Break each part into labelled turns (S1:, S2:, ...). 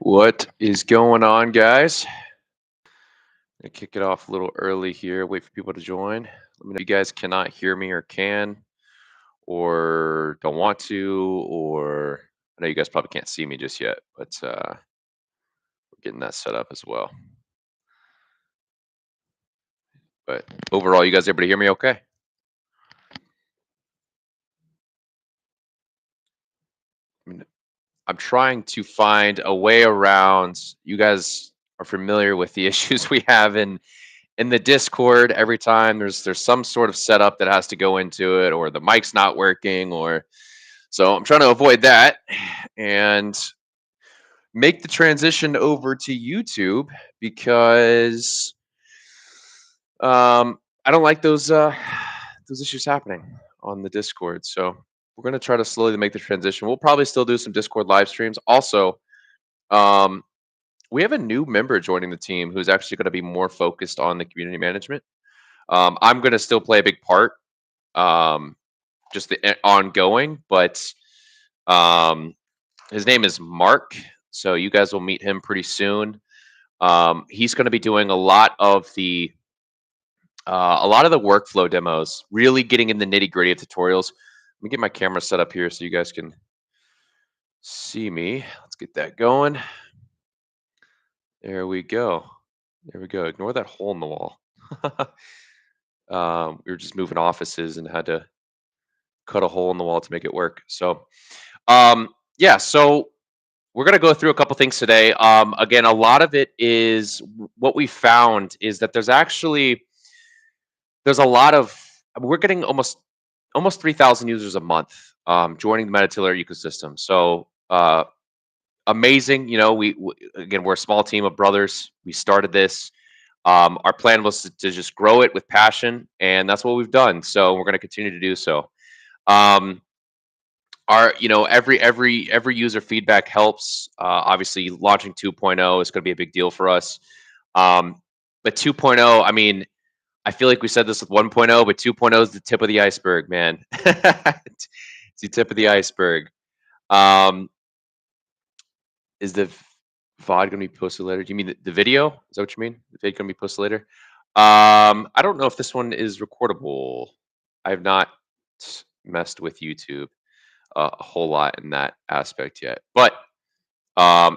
S1: What is going on, guys? Gonna kick it off a little early here. Wait for people to join. Let me know if you guys cannot hear me or can, or don't want to, or I know you guys probably can't see me just yet, but we're getting that set up as well. But overall, you guys able to hear me okay? I mean, I'm trying to find a way around. You guys are familiar with the issues we have in the Discord. Every time there's some sort of setup that has to go into it, or the mic's not working, or so I'm trying to avoid that and make the transition over to YouTube because I don't like those issues happening on the Discord. So we're gonna try to slowly make the transition. We'll probably still do some Discord live streams. Also, um, we have a new member joining the team who's actually going to be more focused on the community management. I'm going to still play a big part, um, just ongoing, but um, his name is Mark. So you guys will meet him pretty soon. He's going to be doing a lot of the workflow demos, really getting in the nitty gritty of tutorials. Let me get my camera set up here so you guys can see me. Let's get that going. There we go. There we go. Ignore that hole in the wall. We were just moving offices and had to cut a hole in the wall to make it work. So, yeah, so we're going to go through a couple things today. Again, a lot of it is what we found is that there's a lot of we're getting almost 3,000 users a month joining the METATAILOR ecosystem. So amazing. You know, again, we're a small team of brothers. We started this. Our plan was to just grow it with passion, and that's what we've done. So we're going to continue to do so. Um, our every user feedback helps. Obviously, launching 2.0 is going to be a big deal for us. But 2.0, I mean, I feel like we said this with 1.0, but 2.0 is the tip of the iceberg, man. It's the tip of the iceberg. Um, is the VOD going to be posted later? Do you mean the video? Is that what you mean? The video going to be posted later? I don't know if this one is recordable. I have not messed with YouTube a whole lot in that aspect yet, but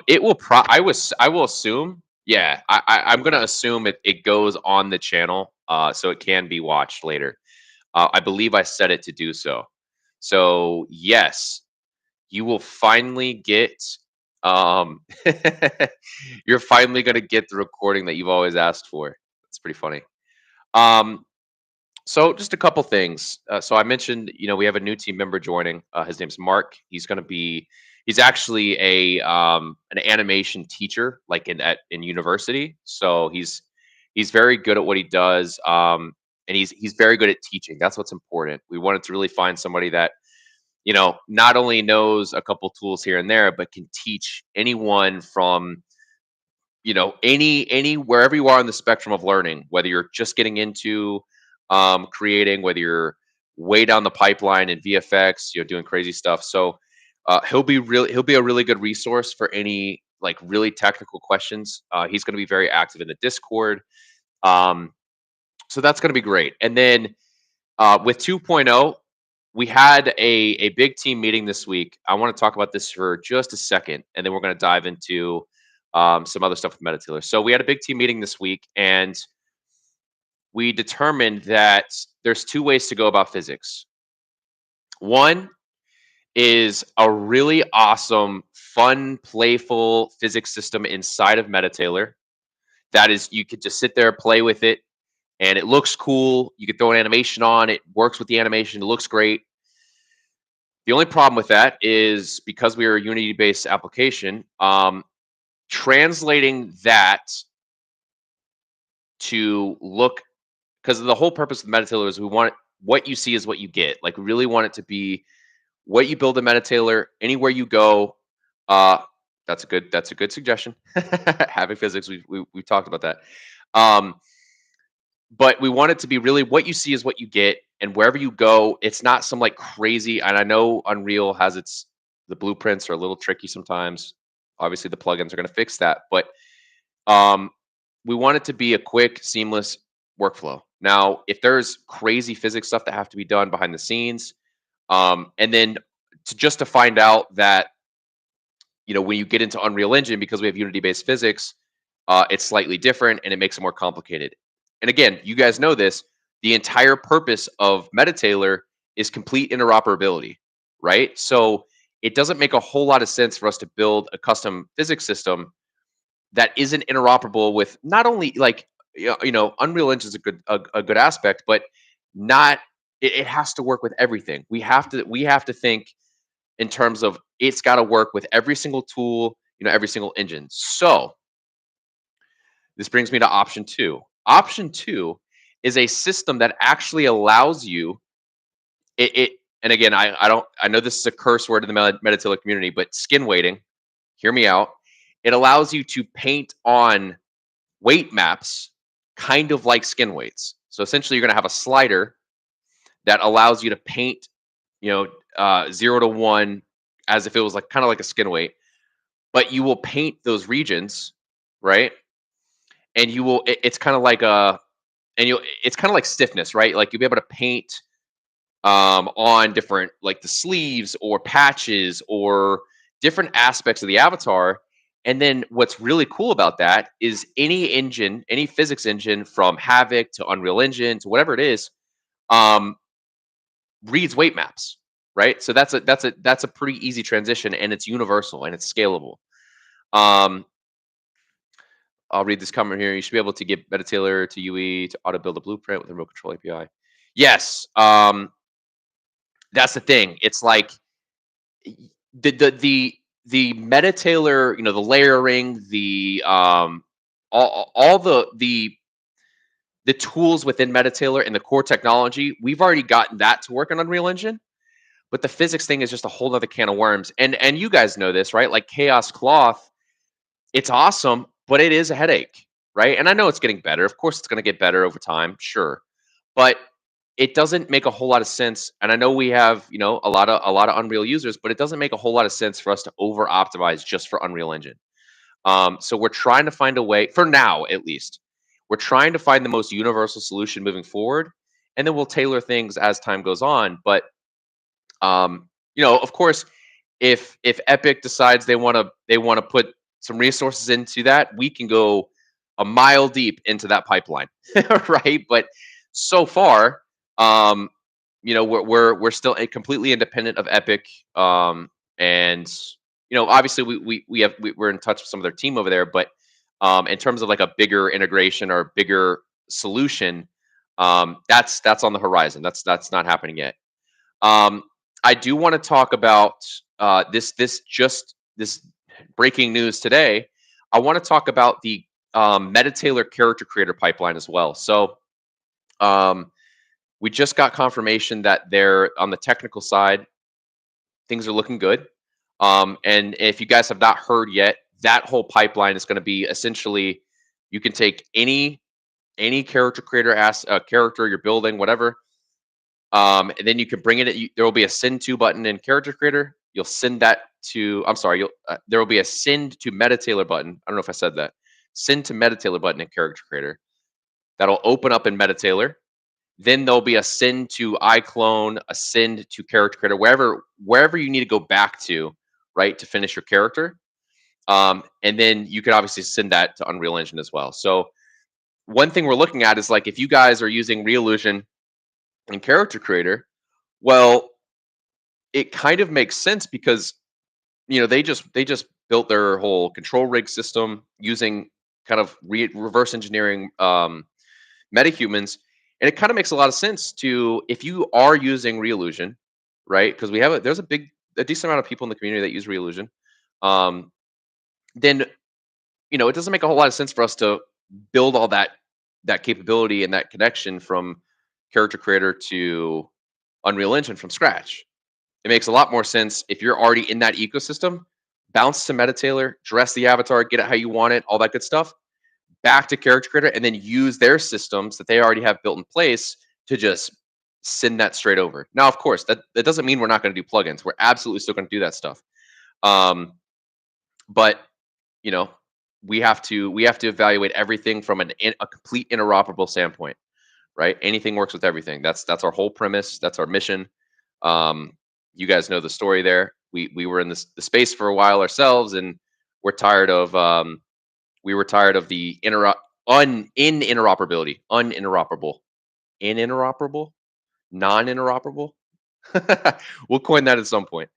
S1: it will. I will assume. Yeah, I'm gonna assume it goes on the channel, so it can be watched later. I believe I set it to do so. So yes, you will finally get. Um, you're finally gonna get the recording that you've always asked for. It's pretty funny. Um, so just a couple things. So I mentioned, we have a new team member joining. His name's Mark. He's actually an animation teacher, like in university. So he's very good at what he does. And he's very good at teaching. That's what's important. We wanted to really find somebody that, not only knows a couple tools here and there, but can teach anyone from, any wherever you are on the spectrum of learning, whether you're just getting into creating, whether you're way down the pipeline in VFX, doing crazy stuff. So he'll be a really good resource for any like really technical questions. He's going to be very active in the Discord. Um, so that's going to be great. And then with 2.0, we had a big team meeting this week. I want to talk about this for just a second, and then we're going to dive into some other stuff with METATAILOR. So we had a big team meeting this week, and we determined that there's two ways to go about physics. One is a really awesome, fun, playful physics system inside of METATAILOR. That is, you could just sit there, play with it, and it looks cool. You could throw an animation on, it works with the animation, it looks great. The only problem with that is because we are a Unity-based application, translating that to look, because the whole purpose of METATAILOR is we want what you see is what you get. Like, we really want it to be what you build a METATAILOR anywhere you go. That's a good suggestion. Having physics, we've talked about that. But we want it to be really what you see is what you get, and wherever you go, it's not some like crazy. And I know Unreal has the blueprints are a little tricky sometimes. Obviously, the plugins are going to fix that, but um, we want it to be a quick, seamless workflow. Now, if there's crazy physics stuff that have to be done behind the scenes, and then just to find out that when you get into Unreal Engine, because we have Unity-based physics, it's slightly different and it makes it more complicated. And again, you guys know this. The entire purpose of METATAILOR is complete interoperability, right? So it doesn't make a whole lot of sense for us to build a custom physics system that isn't interoperable with not only like Unreal Engine is a good aspect, but not it has to work with everything. We have to think in terms of it's got to work with every single tool, every single engine. So this brings me to option two. Option two is a system that actually allows you it and again, I know this is a curse word in the METATAILOR community, but skin weighting, hear me out. It allows you to paint on weight maps kind of like skin weights. So essentially you're going to have a slider that allows you to paint, 0 to 1 as if it was like kind of like a skin weight, but you will paint those regions, right? And it's kind of like it's kind of like stiffness, right? Like you'll be able to paint on different, like the sleeves or patches or different aspects of the avatar. And then what's really cool about that is any engine, any physics engine from Havoc to Unreal Engine to whatever it is, um, reads weight maps, right? So that's a pretty easy transition, and it's universal and it's scalable. Um, I'll read this comment here. You should be able to get METATAILOR to UE to auto build a blueprint with a remote control API. Yes, that's the thing. It's like the METATAILOR, the layering, the all the tools within METATAILOR and the core technology. We've already gotten that to work on Unreal Engine. But the physics thing is just a whole other can of worms. And you guys know this, right? Like Chaos Cloth, it's awesome, but it is a headache, right? And I know it's getting better. Of course, it's going to get better over time, sure. But it doesn't make a whole lot of sense. And I know we have, a lot of Unreal users, but it doesn't make a whole lot of sense for us to over optimize just for Unreal Engine. So we're trying to find a way, for now at least, we're trying to find the most universal solution moving forward, and then we'll tailor things as time goes on. But of course, if Epic decides they want to put some resources into that, we can go a mile deep into that pipeline, right? But so far, we're still completely independent of Epic, and obviously we're in touch with some of their team over there, but in terms of like a bigger integration or bigger solution, that's on the horizon. That's not happening yet. Um, I do want to talk about this breaking news today. I want to talk about the METATAILOR character creator pipeline as well. So um, we just got confirmation that they're on the technical side. Things are looking good. And if you guys have not heard yet, that whole pipeline is going to be essentially you can take any character creator character you're building, whatever. And then you can bring it. There will be a send to button in Character Creator. You'll send that to. I'm sorry. There will be a send to METATAILOR button. I don't know if I said that. Send to METATAILOR button in Character Creator. That'll open up in METATAILOR. Then there'll be a send to iClone, a send to Character Creator, wherever you need to go back to, right, to finish your character. And then you can obviously send that to Unreal Engine as well. So one thing we're looking at is like if you guys are using Reallusion and Character Creator, well, it kind of makes sense because they just built their whole control rig system using kind of reverse engineering metahumans, and it kind of makes a lot of sense to if you are using Reallusion, right? Because there's a decent amount of people in the community that use Reallusion. Then it doesn't make a whole lot of sense for us to build all that capability and that connection from Character Creator to Unreal Engine from scratch. It makes a lot more sense if you're already in that ecosystem, bounce to METATAILOR, dress the avatar, get it how you want it, all that good stuff, back to Character Creator, and then use their systems that they already have built in place to just send that straight over. Now, of course, that doesn't mean we're not going to do plugins. We're absolutely still going to do that stuff. But you know, we have to evaluate everything from a complete interoperable standpoint, right? Anything works with everything. That's our whole premise. That's our mission. Um, you guys know the story there. We were in the space for a while ourselves, and we're tired of we were tired of the interoperability, uninteroperable, ininteroperable, non-interoperable. We'll coin that at some point.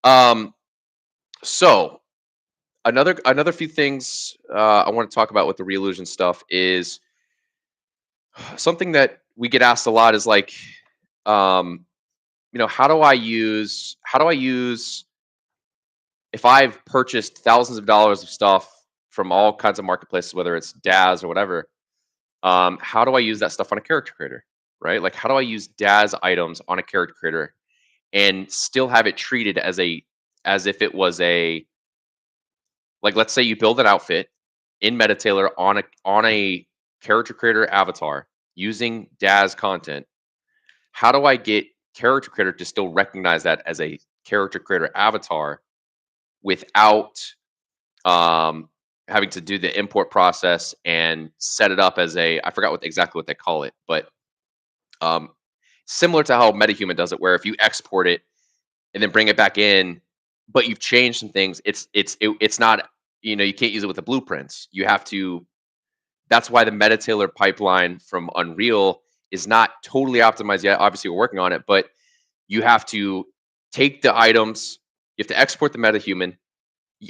S1: Um, so another few things I want to talk about with the Reillusion stuff is something that we get asked a lot is like, um, how do I use if I've purchased thousands of dollars of stuff from all kinds of marketplaces, whether it's DAS or whatever, how do I use that stuff on a character creator, right? Like, how do I use DAS items on a character creator and still have it treated as if it was a like, let's say you build an outfit in MetaTailor on a character creator avatar using DAS content. How do I get character creator to still recognize that as a character creator avatar without um, having to do the import process and set it up as a I forgot exactly what they call it, but um, similar to how MetaHuman does it, where if you export it and then bring it back in, but you've changed some things, it's not, you can't use it with the blueprints. You have to. That's why the MetaTailor pipeline from Unreal is not totally optimized yet. Obviously, we're working on it, but you have to take the items, you have to export the MetaHuman,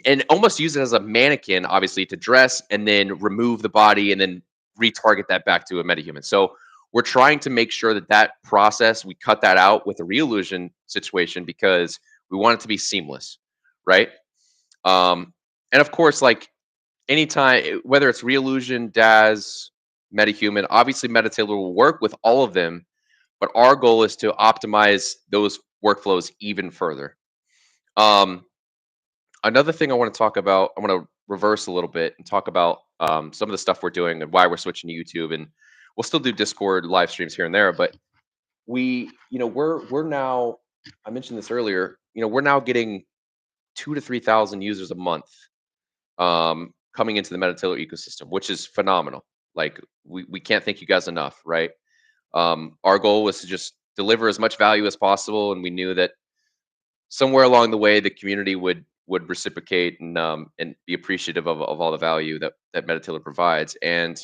S1: and almost use it as a mannequin, obviously, to dress and then remove the body and then retarget that back to a metahuman. So we're trying to make sure that process, we cut that out with a Reillusion situation because we want it to be seamless, right? Um, and of course, like anytime, whether it's Reillusion, DAS, MetaHuman, obviously MetaTailor will work with all of them, but our goal is to optimize those workflows even further. Um, Another thing I want to talk about, I want to reverse a little bit and talk about some of the stuff we're doing and why we're switching to YouTube. And we'll still do Discord live streams here and there, but we're now. I mentioned this earlier. We're now getting 2 to 3 thousand users a month coming into the MetaTailor ecosystem, which is phenomenal. Like we can't thank you guys enough, right? Our goal was to just deliver as much value as possible, and we knew that somewhere along the way the community would reciprocate and be appreciative of all the value that MetaTailor provides. And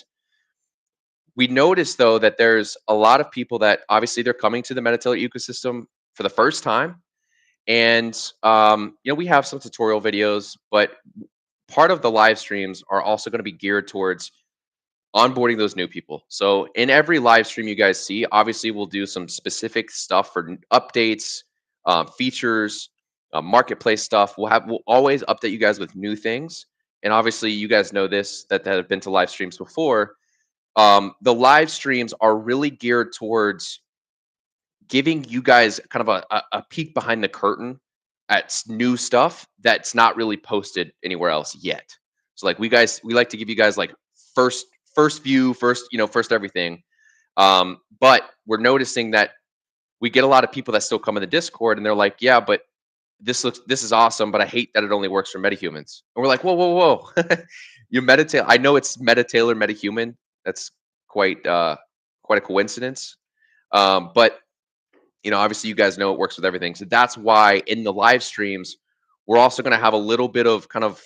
S1: we noticed though that there's a lot of people that obviously they're coming to the MetaTailor ecosystem for the first time. And we have some tutorial videos, but part of the live streams are also going to be geared towards onboarding those new people. So in every live stream you guys see, obviously we'll do some specific stuff for updates, features, marketplace stuff. We'll always update you guys with new things. And obviously you guys know this that have been to live streams before. The live streams are really geared towards giving you guys kind of a peek behind the curtain at new stuff that's not really posted anywhere else yet. So like we like to give you guys like first view, first everything. But we're noticing that we get a lot of people that still come in the Discord and they're like, yeah, but this is awesome, but I hate that it only works for metahumans. And we're like, whoa. You meditate. I know it's MetaTailor metahuman. That's quite a coincidence. But obviously you guys know it works with everything. So that's why in the live streams, we're also going to have a little bit of kind of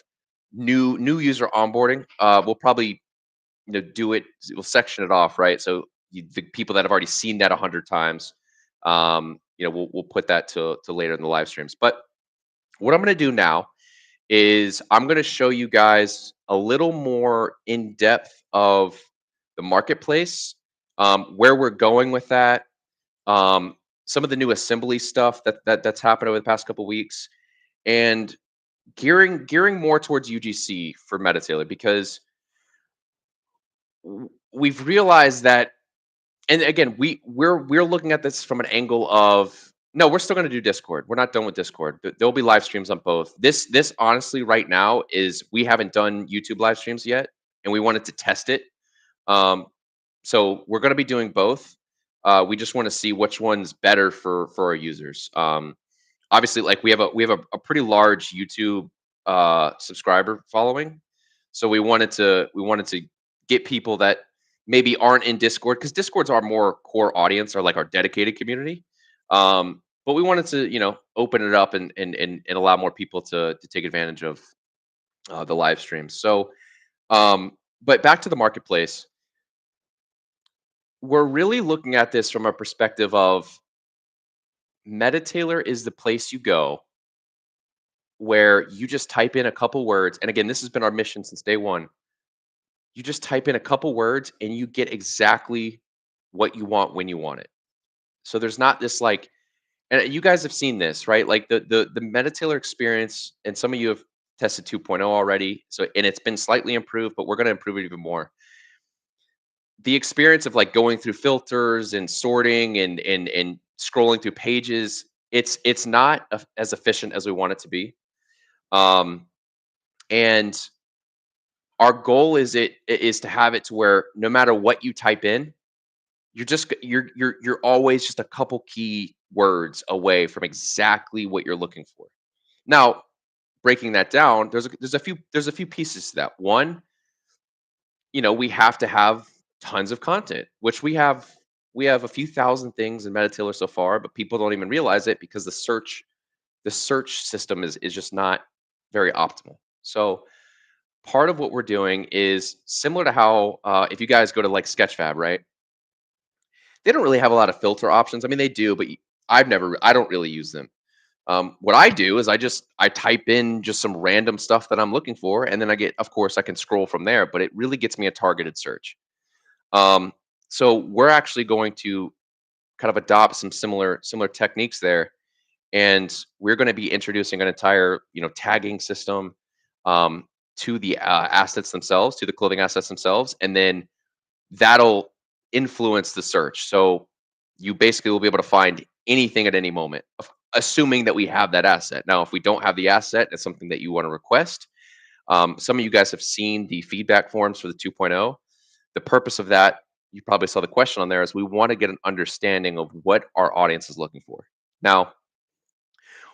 S1: new user onboarding. We'll probably do it. We'll section it off, right? So the people that have already seen that 100 times, we'll put that to later in the live streams. But what I'm going to do now is I'm going to show you guys a little more in depth of the marketplace, where we're going with that, some of the new assembly stuff that's happened over the past couple weeks, and gearing more towards UGC for MetaTailor because we've realized that, and again, we're looking at this from an angle of no, we're still going to do Discord. We're not done with Discord. There'll be live streams on both. This honestly right now is we haven't done YouTube live streams yet, and we wanted to test it. So we're going to be doing both. We just want to see which one's better for our users. Obviously, like we have a pretty large YouTube subscriber following, So we wanted to get people that maybe aren't in Discord, because Discord's our more core audience, or like our dedicated community. But we wanted to, open it up and allow more people to take advantage of the live streams. So, but back to the marketplace, we're really looking at this from a perspective of MetaTailor is the place you go where you just type in a couple words. And again, this has been our mission since day one. You just type in a couple words and you get exactly what you want when you want it. So there's not this like, and you guys have seen this, right? Like the MetaTailor experience, and some of you have tested 2.0 already. So, and it's been slightly improved, but we're going to improve it even more. The experience of like going through filters and sorting and scrolling through pages, it's not as efficient as we want it to be. Um, and our goal is to have it to where no matter what you type in, you're always just a couple key words away from exactly what you're looking for. Now, breaking that down, there's a few pieces to that. One, we have to have tons of content, which we have a few thousand things in MetaTailor so far, but people don't even realize it because the search system is just not very optimal. So part of what we're doing is similar to how, if you guys go to like Sketchfab, right? They don't really have a lot of filter options. I mean, they do, but I don't really use them. What I do is I type in just some random stuff that I'm looking for, and then of course, I can scroll from there, but it really gets me a targeted search. Um, so we're actually going to kind of adopt some similar techniques there, and we're going to be introducing an entire tagging system, um, to the assets themselves, to the clothing assets themselves, and then that'll influence the search. So you basically will be able to find anything at any moment, assuming that we have that asset. Now, if we don't have the asset, it's something that you want to request. Some of you guys have seen the feedback forms for the 2.0. The purpose of that, you probably saw the question on there, is we want to get an understanding of what our audience is looking for. Now,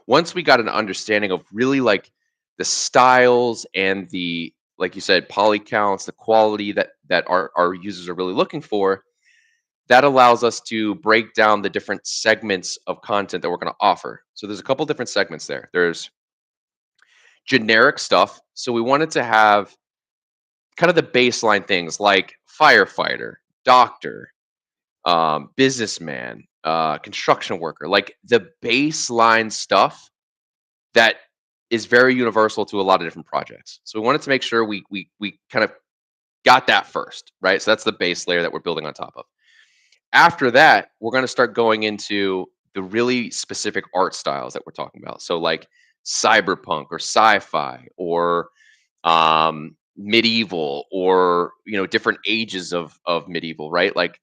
S1: once we got an understanding of really like the styles and the, like you said, poly counts, the quality that our users are really looking for, that allows us to break down the different segments of content that we're going to offer. So there's a couple different segments there. There's generic stuff. So we wanted to have kind of the baseline things like firefighter, doctor, businessman, construction worker, like the baseline stuff that is very universal to a lot of different projects. So we wanted to make sure we kind of got that first, right? So that's the base layer that we're building on top of. After that, we're going to start going into the really specific art styles that we're talking about. So like cyberpunk or sci-fi or medieval, or different ages of medieval, right? Like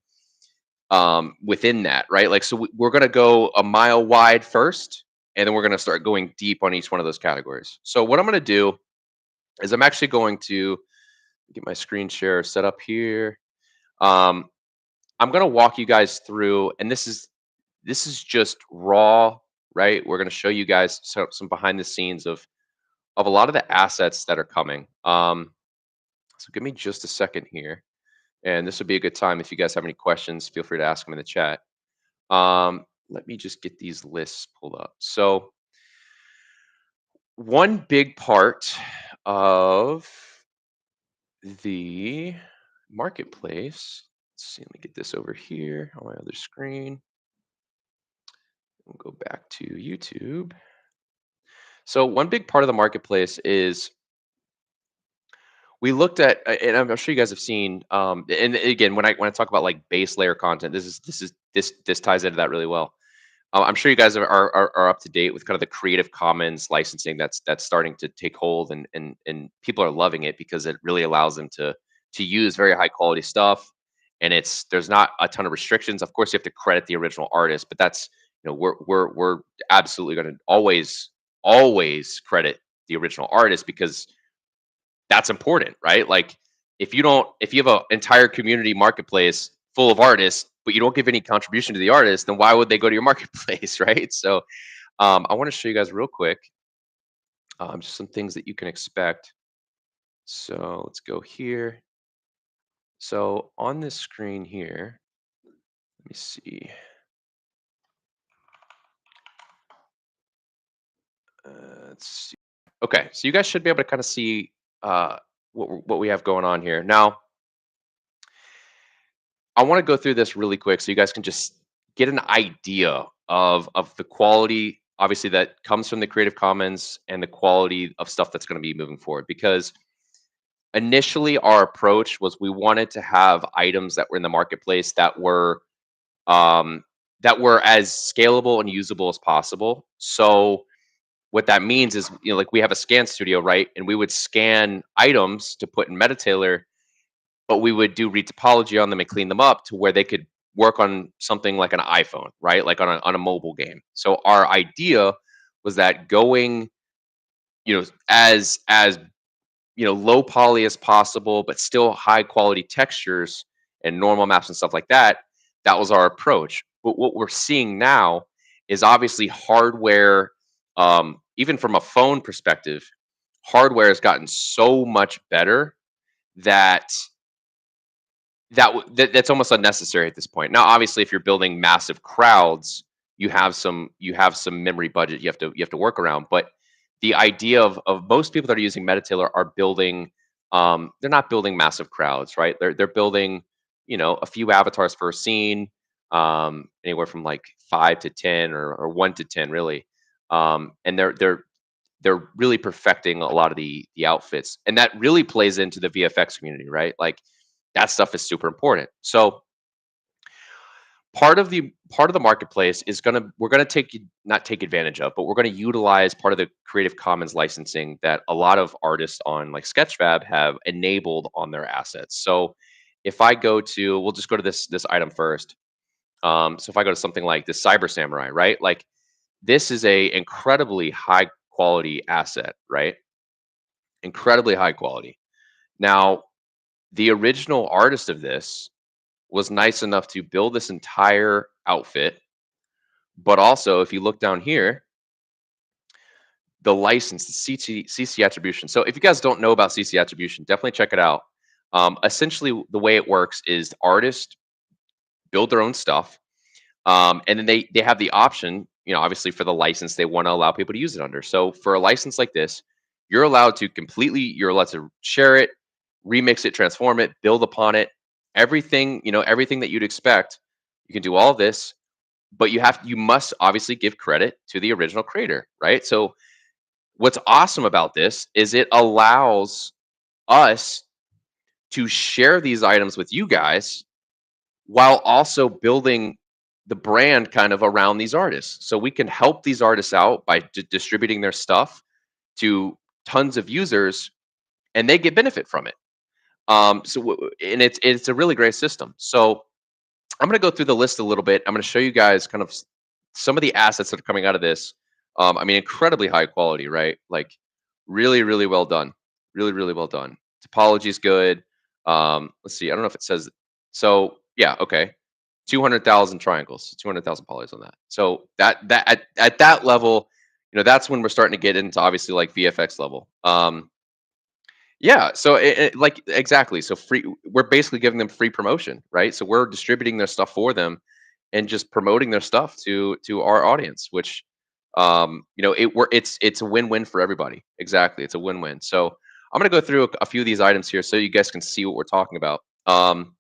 S1: within that, right? Like, so we're going to go a mile wide first, and then we're going to start going deep on each one of those categories. So what I'm going to do is I'm actually going to get my screen share set up here. Um, I'm going to walk you guys through, and this is just raw, right? We're going to show you guys some behind the scenes of a lot of the assets that are coming. So give me just a second here, and this would be a good time. If you guys have any questions, feel free to ask them in the chat. Let me just get these lists pulled up. So one big part of the marketplace. Let's see, let me get this over here on my other screen. We'll go back to YouTube. So one big part of the marketplace is we looked at, and I'm sure you guys have seen, and again, when I talk about like base layer content, this ties into that really well. I'm sure you guys are up to date with kind of the Creative Commons licensing that's starting to take hold, and people are loving it because it really allows them to use very high quality stuff, and there's not a ton of restrictions. Of course, you have to credit the original artist, but that's we're absolutely going to always credit the original artist, because that's important, right? Like if you have an entire community marketplace full of artists, but you don't give any contribution to the artist, then why would they go to your marketplace, right? So I want to show you guys real quick, just some things that you can expect. So let's go here. So on this screen here, let me see. Let's see. Okay, so you guys should be able to kind of see uh, what we have going on here. Now, I want to go through this really quick so you guys can just get an idea of the quality, obviously, that comes from the Creative Commons and the quality of stuff that's going to be moving forward. Because initially, our approach was we wanted to have items that were in the marketplace um, that were as scalable and usable as possible. So what that means is, like we have a scan studio, right? And we would scan items to put in MetaTailor, but we would do retopology on them and clean them up to where they could work on something like an iPhone, right? Like on a mobile game. So our idea was that going, as low poly as possible, but still high quality textures and normal maps and stuff like that. That was our approach. But what we're seeing now is obviously hardware, even from a phone perspective, hardware has gotten so much better that that's almost unnecessary at this point. Now, obviously, if you're building massive crowds, you have some memory budget you have to work around. But the idea of most people that are using Metatailor are building, they're not building massive crowds, right? They're building, a few avatars per scene, anywhere from like 5 to 10 or 1 to 10 really, and they're really perfecting a lot of the outfits, and that really plays into the VFX community, right? Like that stuff is super important. So part of the marketplace is we're gonna not take advantage of, but we're gonna utilize part of the Creative Commons licensing that a lot of artists on like Sketchfab have enabled on their assets. So if I go to, we'll just go to this item first. So if I go to something like this Cyber Samurai, right? Like this is a incredibly high quality asset, right? Incredibly high quality. Now, the original artist of this was nice enough to build this entire outfit, but also if you look down here, the license, the CC attribution. So if you guys don't know about CC attribution, definitely check it out. Essentially, the way it works is the artists build their own stuff, and then they have the option, obviously for the license they want to allow people to use it under. So for a license like this, you're allowed to share it, remix it, transform it, build upon it, everything that you'd expect. You can do all of this, but you must obviously give credit to the original creator, right? So what's awesome about this is it allows us to share these items with you guys while also building the brand kind of around these artists. So we can help these artists out by distributing their stuff to tons of users, and they get benefit from it. And it's a really great system. So I'm going to go through the list a little bit. I'm going to show you guys kind of some of the assets that are coming out of this. I mean, incredibly high quality, right? Like really, really well done. Really, really well done. Topology is good. Let's see. I don't know if it says. So yeah, okay. 200,000 triangles, 200,000 polys on that. So that at that level, that's when we're starting to get into obviously like VFX level. Yeah, so like exactly. So free, we're basically giving them free promotion, right? So we're distributing their stuff for them and just promoting their stuff to our audience, which it's a win-win for everybody. Exactly. It's a win-win. So I'm going to go through a few of these items here so you guys can see what we're talking about. I'm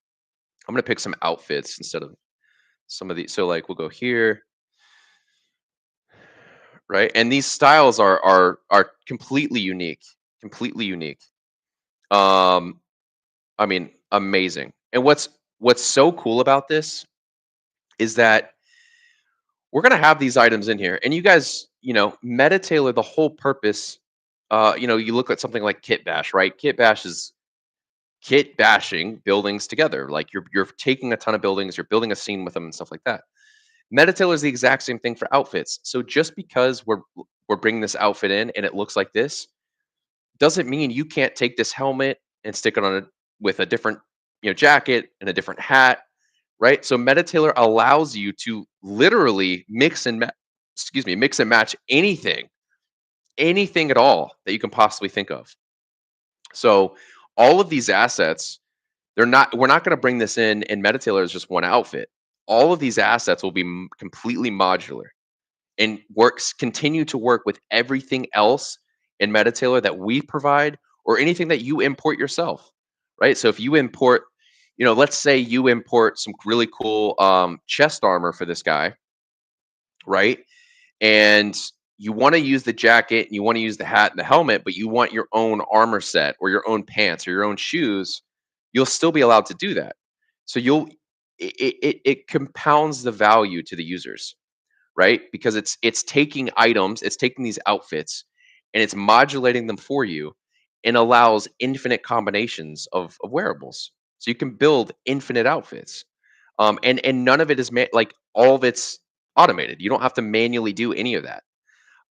S1: going to pick some outfits instead of some of these. So like we'll go here, right? And these styles are completely unique, completely unique. Um I mean, amazing. And what's so cool about this is that we're gonna have these items in here, and you guys, MetaTailor. The whole purpose, you look at something like Kit Bash, right? Kit Bash is kit bashing buildings together. Like you're taking a ton of buildings, you're building a scene with them and stuff like that. MetaTailor is the exact same thing for outfits. So just because we're bringing this outfit in and it looks like this, doesn't mean you can't take this helmet and stick it on with a different jacket and a different hat, right? So MetaTailor allows you to literally mix and match anything at all that you can possibly think of. So all of these assets, we're not going to bring this in MetaTailor as just one outfit. All of these assets will be completely modular and continue to work with everything else in MetaTailor that we provide or anything that you import yourself, right? So if you import, let's say you import some really cool chest armor for this guy, right? And you want to use the jacket, and you want to use the hat and the helmet, but you want your own armor set or your own pants or your own shoes, you'll still be allowed to do that. So it compounds the value to the users, right? Because it's taking items, it's taking these outfits, and it's modulating them for you, and allows infinite combinations of wearables. So you can build infinite outfits, and none of it is like all of it's automated. You don't have to manually do any of that.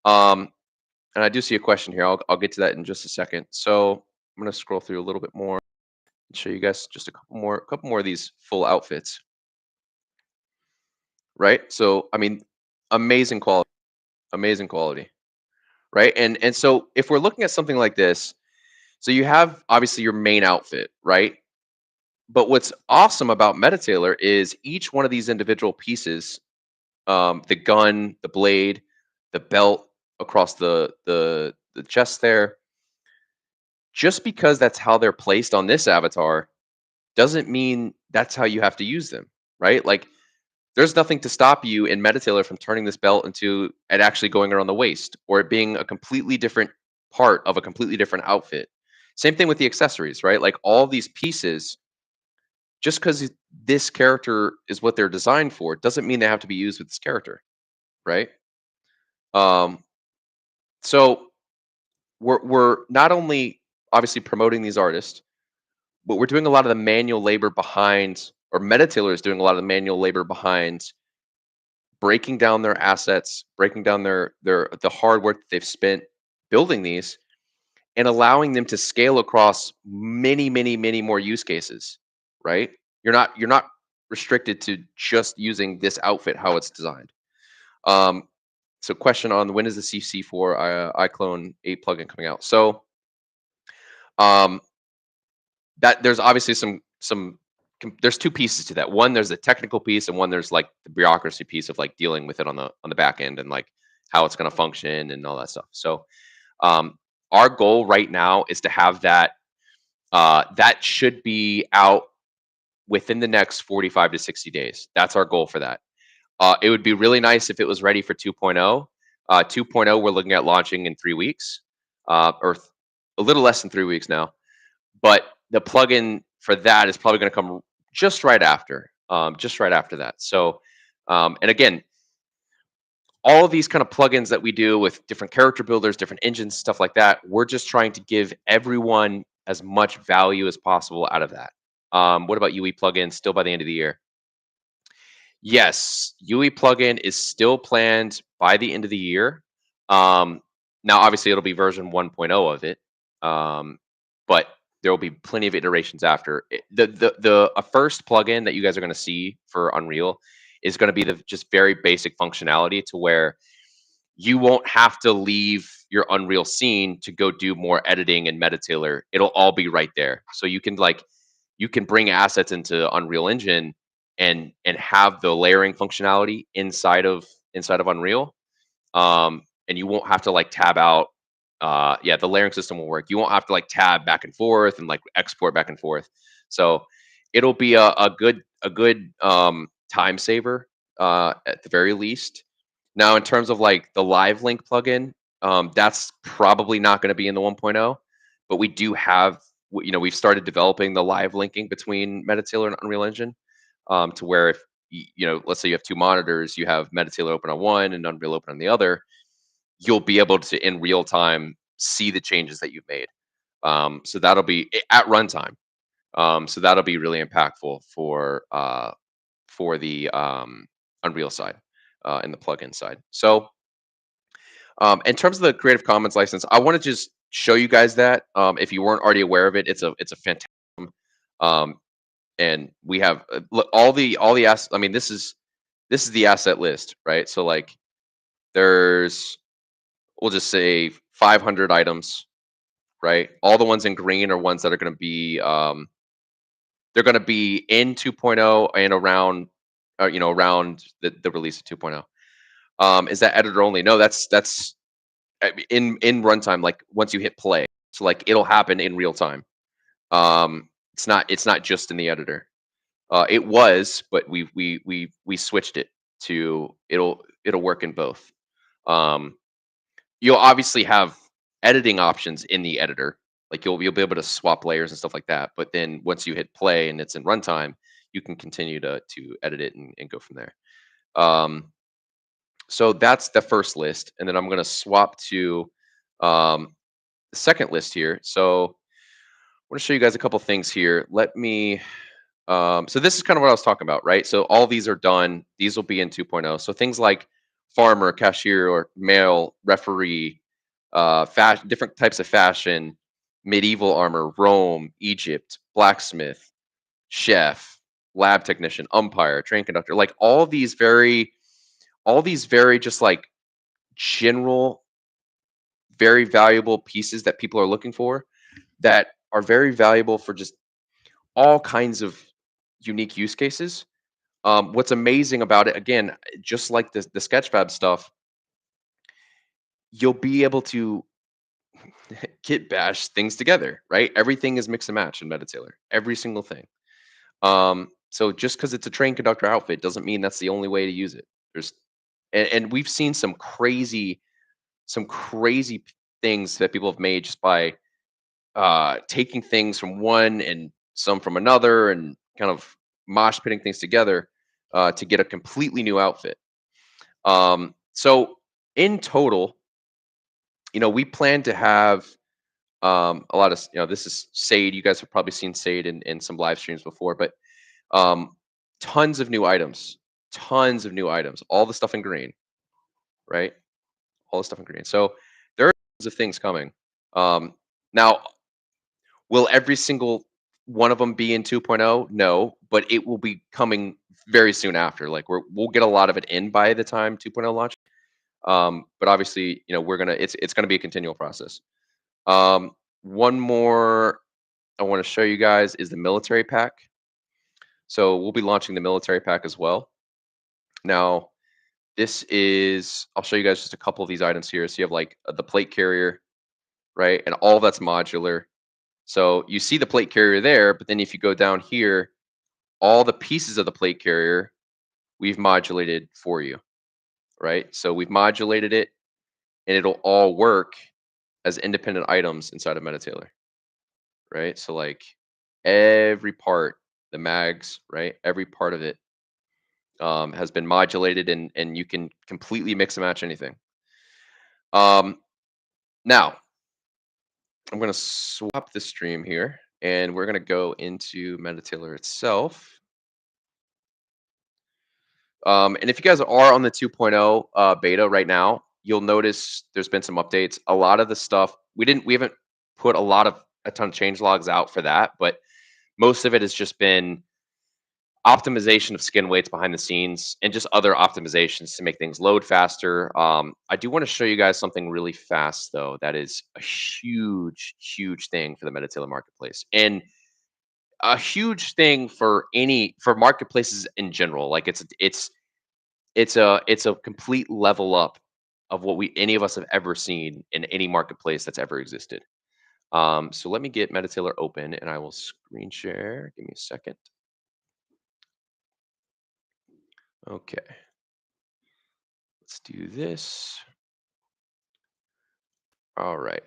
S1: Um, and I do see a question here. I'll get to that in just a second. So I'm gonna scroll through a little bit more and show you guys just a couple more of these full outfits, right? So I mean, amazing quality, amazing quality, right? And so if we're looking at something like this, so you have obviously your main outfit, right? But what's awesome about MetaTailor is each one of these individual pieces, the gun, the blade, the belt across the chest there, just because that's how they're placed on this avatar doesn't mean that's how you have to use them, right? Like there's nothing to stop you in MetaTailor from turning this belt into it actually going around the waist or it being a completely different part of a completely different outfit. Same thing with the accessories, right? Like all these pieces, just because this character is what they're designed for, doesn't mean they have to be used with this character, right? Um, so we're not only obviously promoting these artists, but we're doing a lot of the manual labor behind, or MetaTailor is doing a lot of the manual labor behind breaking down their assets, breaking down the hard work that they've spent building these, and allowing them to scale across many, many, many more use cases. Right? You're not restricted to just using this outfit how it's designed. Um, so, question on when is the CC4 iClone 8 plugin coming out? So, um, that there's obviously there's two pieces to that. One, there's the technical piece, and one there's like the bureaucracy piece of like dealing with it on the back end and like how it's going to function and all that stuff. So um, our goal right now is to have that that should be out within the next 45 to 60 days. That's our goal for that. It would be really nice if it was ready for 2.0. 2.0 we're looking at launching in 3 weeks, a little less than 3 weeks now, but the plugin for that is probably going to come just right after that. So, and again, all of these kind of plugins that we do with different character builders, different engines, stuff like that, we're just trying to give everyone as much value as possible out of that. What about UE plugins? Still by the end of the year? Yes, UE plugin is still planned by the end of the year. Um, Now, obviously, it'll be version 1.0 of it, um, but there will be plenty of iterations after. The a first plugin that you guys are going to see for Unreal is going to be the just very basic functionality to where you won't have to leave your Unreal scene to go do more editing and MetaTailor. It'll all be right there. So you can bring assets into Unreal Engine and have the layering functionality inside of Unreal. And you won't have to like tab out. Yeah, the layering system will work. You won't have to like tab back and forth and like export back and forth. So it'll be a good time saver at the very least. Now, in terms of like the live link plugin, that's probably not going to be in the 1.0, but we do have, we've started developing the live linking between MetaTailor and Unreal Engine, to where if, let's say you have two monitors, you have MetaTailor open on one and Unreal open on the other, you'll be able to, in real time, see the changes that you've made. So that'll be at runtime. So that'll be really impactful for the Unreal side and the plugin side. So in terms of the Creative Commons license, I want to just show you guys that if you weren't already aware of it, it's a fantastic. Um, and we have look, all the assets. I mean, this is the asset list, right? So like there's, we'll just say 500 items, right? All the ones in green are ones that are going to be they're going to be in 2.0 and around around the release of 2.0. Is that editor only? No, that's in runtime. Like once you hit play, so like it'll happen in real time. It's not just in the editor. It was, but we switched it to it'll work in both. Um, you'll obviously have editing options in the editor, like you'll be able to swap layers and stuff like that. But then once you hit play and it's in runtime, you can continue to edit it and go from there. Um, so that's the first list, and then I'm going to swap to the second list here. So I want to show you guys a couple things here. Let me so this is kind of what I was talking about, right? So all these are done. These will be in 2.0. So things like farmer, cashier, or mail, referee, different types of fashion, medieval armor, Rome, Egypt, blacksmith, chef, lab technician, umpire, train conductor, like all these very just like general, very valuable pieces that people are looking for that are very valuable for just all kinds of unique use cases. What's amazing about it, again, just like the Sketchfab stuff, you'll be able to kit bash things together, right? Everything is mix and match in MetaTailor, every single thing. So just because it's a train conductor outfit doesn't mean that's the only way to use it. There's and we've seen some crazy things that people have made just by taking things from one and some from another and kind of mosh pitting things together to get a completely new outfit. So in total, we plan to have a lot of, this is Sade. You guys have probably seen Sade in some live streams before, but um, tons of new items, all the stuff in green, right? All the stuff in green. So there are tons of things coming. Now, will every single one of them be in 2.0? No, but it will be coming very soon after. Like we'll get a lot of it in by the time 2.0 launch. But obviously, it's gonna be a continual process. One more I want to show you guys is the military pack. So we'll be launching the military pack as well. Now, I'll show you guys just a couple of these items here. So you have like the plate carrier, right? And all that's modular. So you see the plate carrier there, but then if you go down here, all the pieces of the plate carrier we've modulated for you, right? So we've modulated it and it'll all work as independent items inside of MetaTailor, right? So like every part, the mags, right? Every part of it has been modulated and you can completely mix and match anything. Now, I'm going to swap the stream here and we're going to go into MetaTailor itself. And if you guys are on the 2.0 beta right now, you'll notice there's been some updates. A lot of the stuff we haven't put a ton of change logs out for that, but most of it has just been optimization of skin weights behind the scenes and just other optimizations to make things load faster. I do want to show you guys something really fast though. That is a huge thing for the MetaTailor marketplace and a huge thing for marketplaces in general. Like it's a complete level up of what any of us have ever seen in any marketplace that's ever existed. So let me get MetaTailor open and I will screen share. Give me a second. Okay. Let's do this. All right.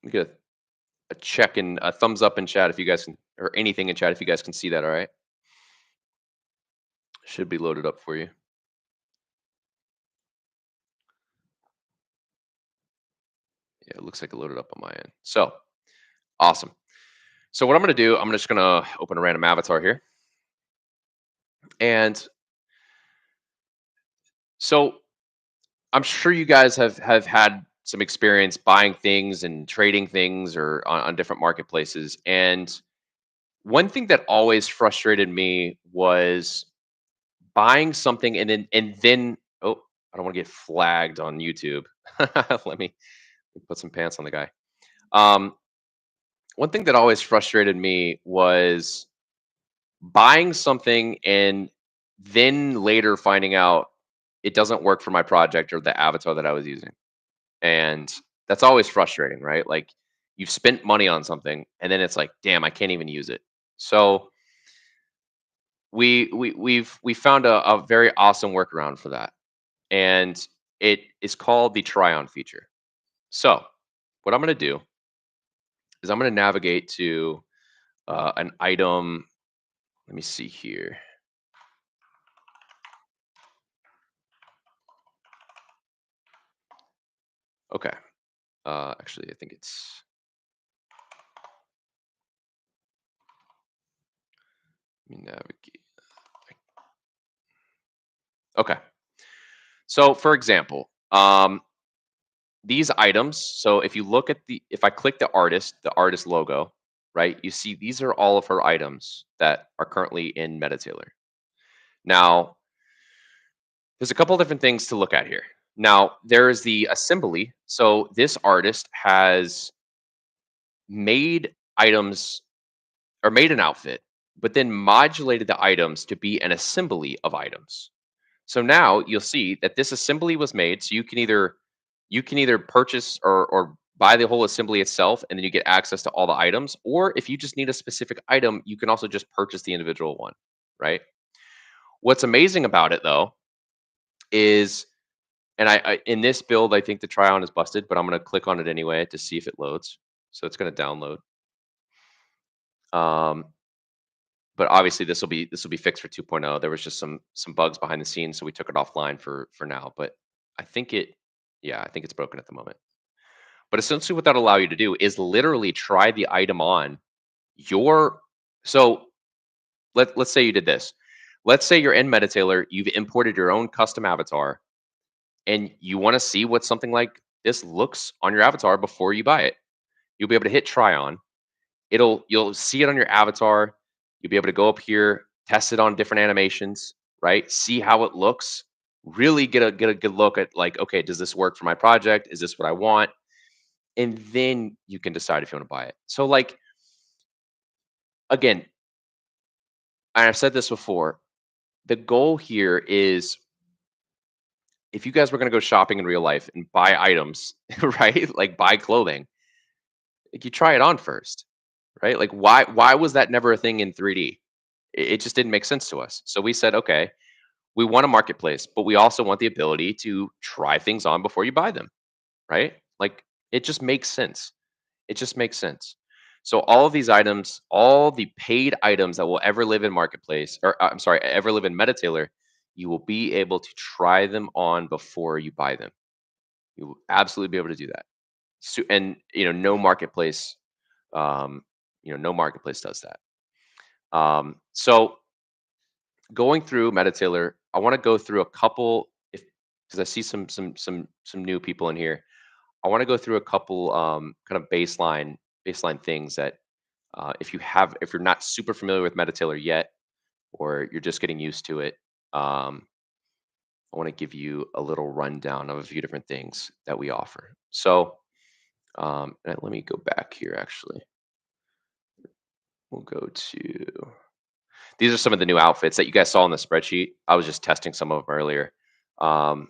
S1: We get a check and a thumbs up in chat if you guys can, or anything in chat if you guys can see that. All right. Should be loaded up for you. Yeah, it looks like it loaded up on my end. So awesome. So what I'm going to do, I'm just going to open a random avatar here. And so I'm sure you guys have had some experience buying things and trading things or on different marketplaces. And one thing that always frustrated me was buying something and then oh, I don't want to get flagged on YouTube. Let me put some pants on the guy. Um, one thing that always frustrated me was buying something and then later finding out it doesn't work for my project or the avatar that I was using. And that's always frustrating, right? Like you've spent money on something and then it's like, damn, I can't even use it. So we found a very awesome workaround for that. And it is called the try on feature. So what I'm going to do is I'm going to navigate to an item. Let me see here. Okay. Actually, I think it's let me navigate. Okay. So for example, these items. So if you look at if I click the artist logo, right, you see these are all of her items that are currently in MetaTailor. Now, there's a couple different things to look at here. Now, there is the assembly. So this artist has made items or made an outfit, but then modulated the items to be an assembly of items. So now you'll see that this assembly was made. So you can either purchase or buy the whole assembly itself, and then you get access to all the items. Or if you just need a specific item, you can also just purchase the individual one, right? What's amazing about it though is, and I in this build, I think the try on is busted, but I'm gonna click on it anyway to see if it loads. So it's gonna download. Um, but obviously this will be fixed for 2.0. There was just some bugs behind the scenes, so we took it offline for now. But I think yeah, I think it's broken at the moment. But essentially, what that allow you to do is literally try the item on your. So let's say you did this. Let's say you're in MetaTailor, you've imported your own custom avatar, and you want to see what something like this looks on your avatar before you buy it. You'll be able to hit try on. You'll see it on your avatar. You'll be able to go up here, test it on different animations, right? See how it looks. Really get a good look at like, okay, does this work for my project? Is this what I want? And then you can decide if you want to buy it. So like again, and I've said this before, the goal here is if you guys were going to go shopping in real life and buy items, right? Like buy clothing, like you try it on first, right? Like why was that never a thing in 3D? It just didn't make sense to us. So we said, okay, we want a marketplace, but we also want the ability to try things on before you buy them, right? Like it just makes sense. It just makes sense. So all of these items, all the paid items that will ever live in marketplace, or I'm sorry, ever live in MetaTailor, you will be able to try them on before you buy them. You will absolutely be able to do that. So, and no marketplace, um, no marketplace does that. So going through MetaTailor, I want to go through a couple, if because I see some new people in here. I want to go through a couple kind of baseline things that if you're not super familiar with MetaTailor yet, or you're just getting used to it, I want to give you a little rundown of a few different things that we offer. So let me go back here. Actually, we'll go to these are some of the new outfits that you guys saw in the spreadsheet. I was just testing some of them earlier. Um,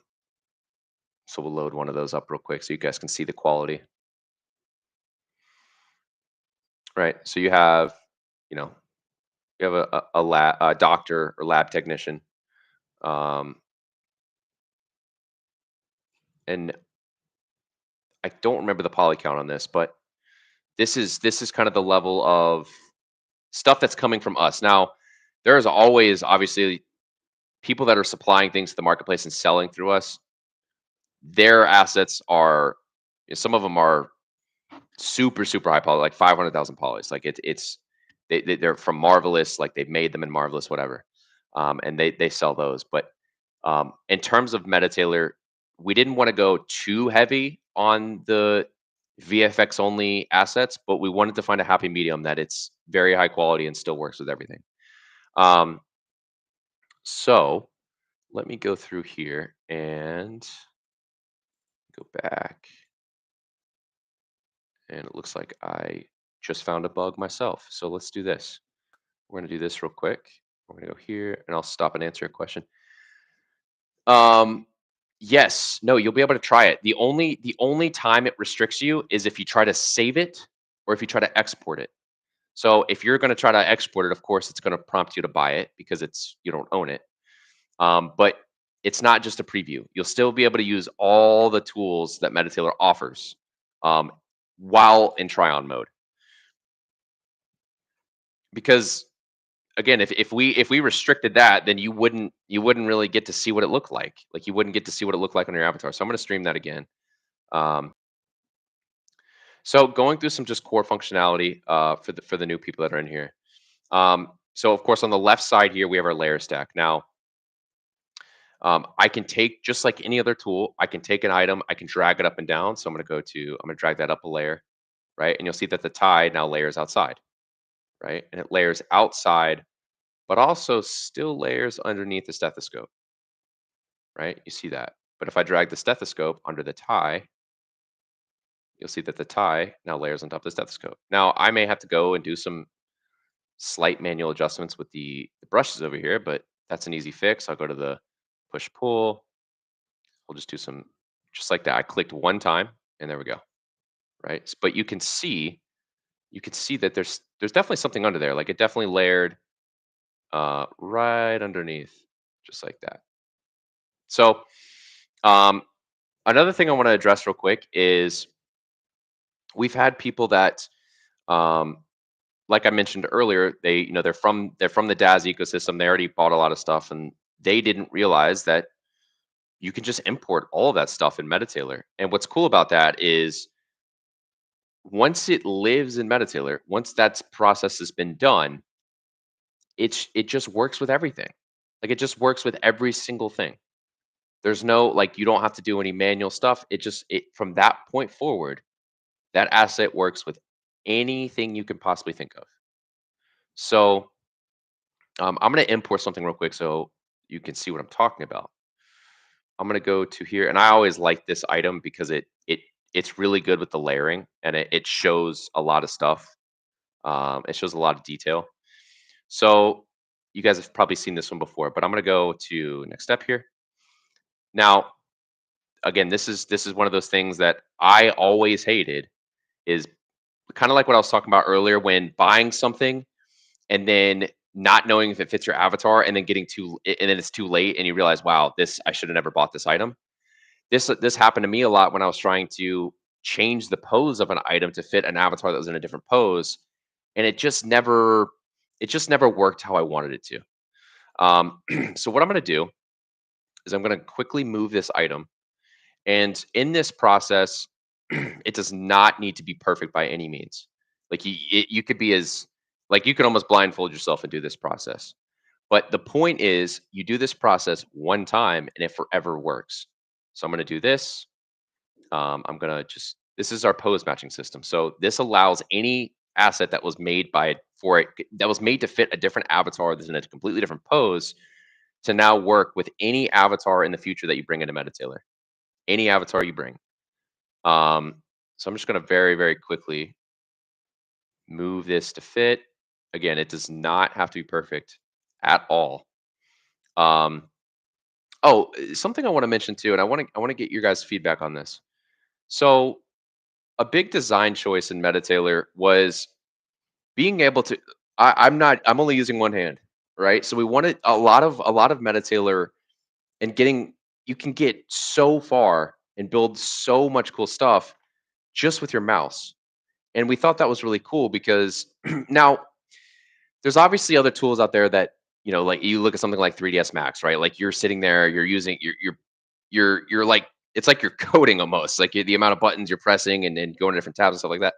S1: so we'll load one of those up real quick so you guys can see the quality. Right. So you know, you have a doctor or lab technician, um, and I don't remember the poly count on this, but this is kind of the level of stuff that's coming from us. Now, there is always obviously people that are supplying things to the marketplace and selling through us. Their assets are some of them are super high poly, like 500,000 polys. Like it's they're from Marvelous, like they've made them in Marvelous, whatever, and they sell those. But in terms of MetaTailor, we didn't want to go too heavy on the VFX only assets, but we wanted to find a happy medium that it's very high quality and still works with everything. Um, so let me go through here and go back And it looks like I just found a bug myself. So let's do this. We're going to do this real quick. We're going to go here and I'll stop and answer a question. Um, yes, no, you'll be able to try it. The only time it restricts you is if you try to save it or if you try to export it. So if you're going to try to export it, of course, it's going to prompt you to buy it because you don't own it. But it's not just a preview. You'll still be able to use all the tools that MetaTailor offers um, while in try-on mode. Because again, if we restricted that, then you wouldn't really get to see what it looked like. Like you wouldn't get to see what it looked like on your avatar. So I'm going to stream that again. Um, so going through some just core functionality for the new people that are in here. So of course on the left side here we have our layer stack. Now I can take, just like any other tool, I can take an item, I can drag it up and down. So I'm going to drag that up a layer, right? And you'll see that the tie now layers outside, right? And it layers outside, but also still layers underneath the stethoscope, right? You see that. But if I drag the stethoscope under the tie, you'll see that the tie now layers on top of the stethoscope. Now I may have to go and do some slight manual adjustments with the brushes over here, but that's an easy fix. I'll go to the push pull. We'll just do some, just like that. I clicked one time and there we go. Right. But you can see that there's definitely something under there. Like it definitely layered right underneath, just like that. So um, another thing I want to address real quick is we've had people that um, like I mentioned earlier, they're from the DAS ecosystem. They already bought a lot of stuff and they didn't realize that you can just import all of that stuff in MetaTailor. And what's cool about that is once it lives in MetaTailor, once that process has been done, it just works with everything. Like it just works with every single thing. There's no, like, you don't have to do any manual stuff. It from that point forward, that asset works with anything you can possibly think of. So I'm going to import something real quick so you can see what I'm talking about. I'm going to go to here, and I always like this item because it's really good with the layering, and it shows a lot of stuff. It shows a lot of detail. So you guys have probably seen this one before, but I'm going to go to next step here. Now, again, this is one of those things that I always hated, is kind of like what I was talking about earlier, when buying something and then not knowing if it fits your avatar and then and then it's too late and you realize, wow, this, I should have never bought this item. This happened to me a lot when I was trying to change the pose of an item to fit an avatar that was in a different pose, and it just never worked how I wanted it to. So what I'm going to do is I'm going to quickly move this item, and in this process, it does not need to be perfect by any means. Like you could be as, like, you can almost blindfold yourself and do this process. But the point is, you do this process one time and it forever works. So I'm going to do this. I'm going to just, this is our pose matching system. So this allows any asset that was made that was made to fit a different avatar that's in a completely different pose to now work with any avatar in the future that you bring into MetaTailor. Any avatar you bring. So I'm just going to very, very quickly move this to fit. Again, it does not have to be perfect at all. Something I want to mention too, and I want to get your guys' feedback on this. So a big design choice in MetaTailor was being able to. I'm only using one hand, right? So we wanted a lot of MetaTailor, and you can get so far and build so much cool stuff just with your mouse. And we thought that was really cool because now there's obviously other tools out there that, like you look at something like 3ds Max, right? Like you're sitting there, you're using you're like, it's like you're coding almost, like the amount of buttons you're pressing and going to different tabs and stuff like that.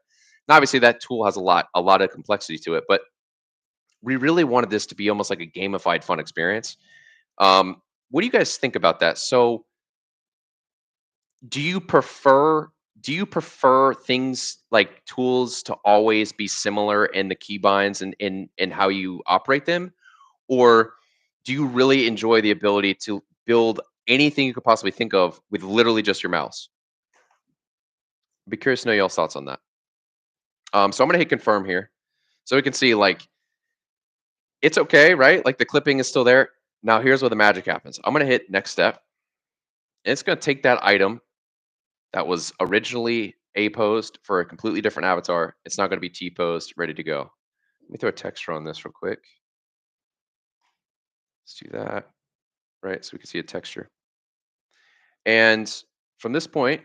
S1: And obviously that tool has a lot of complexity to it, but we really wanted this to be almost like a gamified fun experience. What do you guys think about that? So do you prefer things like tools to always be similar in the keybinds and in how you operate them, or do you really enjoy the ability to build anything you could possibly think of with literally just your mouse? Be curious to know y'all's thoughts on that. So I'm gonna hit confirm here. So we can see like it's okay, right? Like the clipping is still there. Now here's where the magic happens. I'm gonna hit next step. And it's gonna take that item that was originally A posed for a completely different avatar. It's not gonna be T posed, ready to go. Let me throw a texture on this real quick. Let's do that. Right, so we can see a texture. And from this point,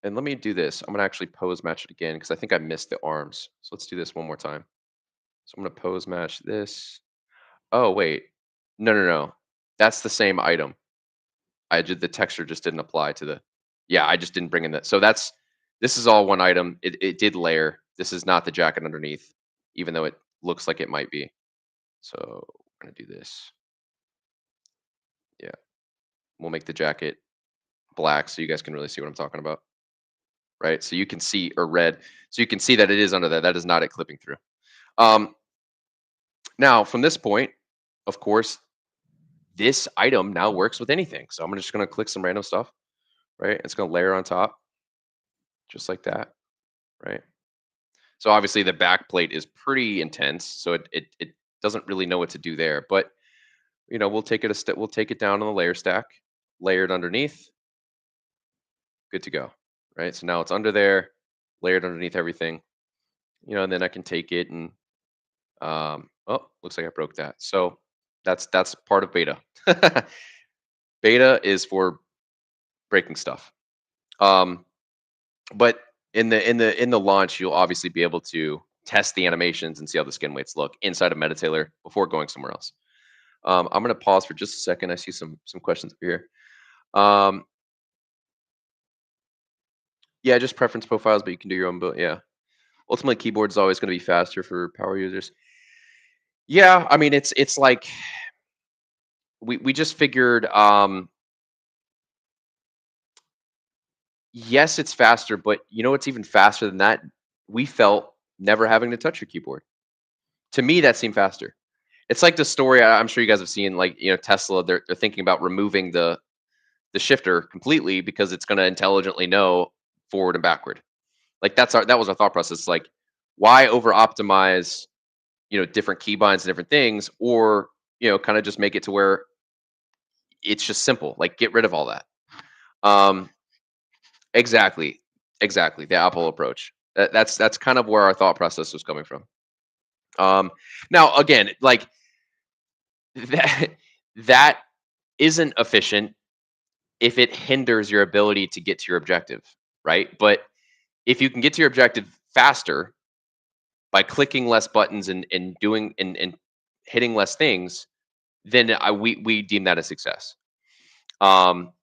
S1: and let me do this. I'm gonna actually pose match it again because I think I missed the arms. So let's do this one more time. So I'm gonna pose match this. Oh wait, no, no, no. That's the same item. I did the texture just didn't apply to the. Yeah, I just didn't bring in that. So that's this is all one item. It did layer. This is not the jacket underneath, even though it looks like it might be. So we're gonna do this. Yeah, we'll make the jacket black so you guys can really see what I'm talking about. Right, so you can see or red, so you can see that it is under there. That is not it clipping through. Um, Now from this point, of course, this item now works with anything. So I'm just gonna click some random stuff, right? It's gonna layer on top, just like that, right? So obviously the back plate is pretty intense, so it doesn't really know what to do there. But we'll take it a step. We'll take it down on the layer stack, layered underneath, good to go, right? So now it's under there, layered underneath everything. And then I can take it and oh, looks like I broke that. So that's part of beta. Beta is for breaking stuff. Um, but in the launch, you'll obviously be able to test the animations and see how the skin weights look inside of METATAILOR before going somewhere else. I'm gonna pause for just a second. I see some questions over here. Um, yeah, just preference profiles, but you can do your own build. Yeah, ultimately, keyboard is always going to be faster for power users. Yeah, I mean it's like we just figured. Yes, it's faster, but you know what's even faster than that? We felt never having to touch your keyboard. To me, that seemed faster. It's like the story I'm sure you guys have seen, like Tesla. They're thinking about removing the shifter completely because it's going to intelligently know forward and backward. Like that was our thought process. Like, why over optimize different keybinds and different things, or kind of just make it to where it's just simple. Like, get rid of all that. Um, exactly, exactly. The Apple approach. That's kind of where our thought process was coming from. Now, again, like that that isn't efficient if it hinders your ability to get to your objective, right? But if you can get to your objective faster by clicking less buttons and doing and hitting less things, then we deem that a success. Um,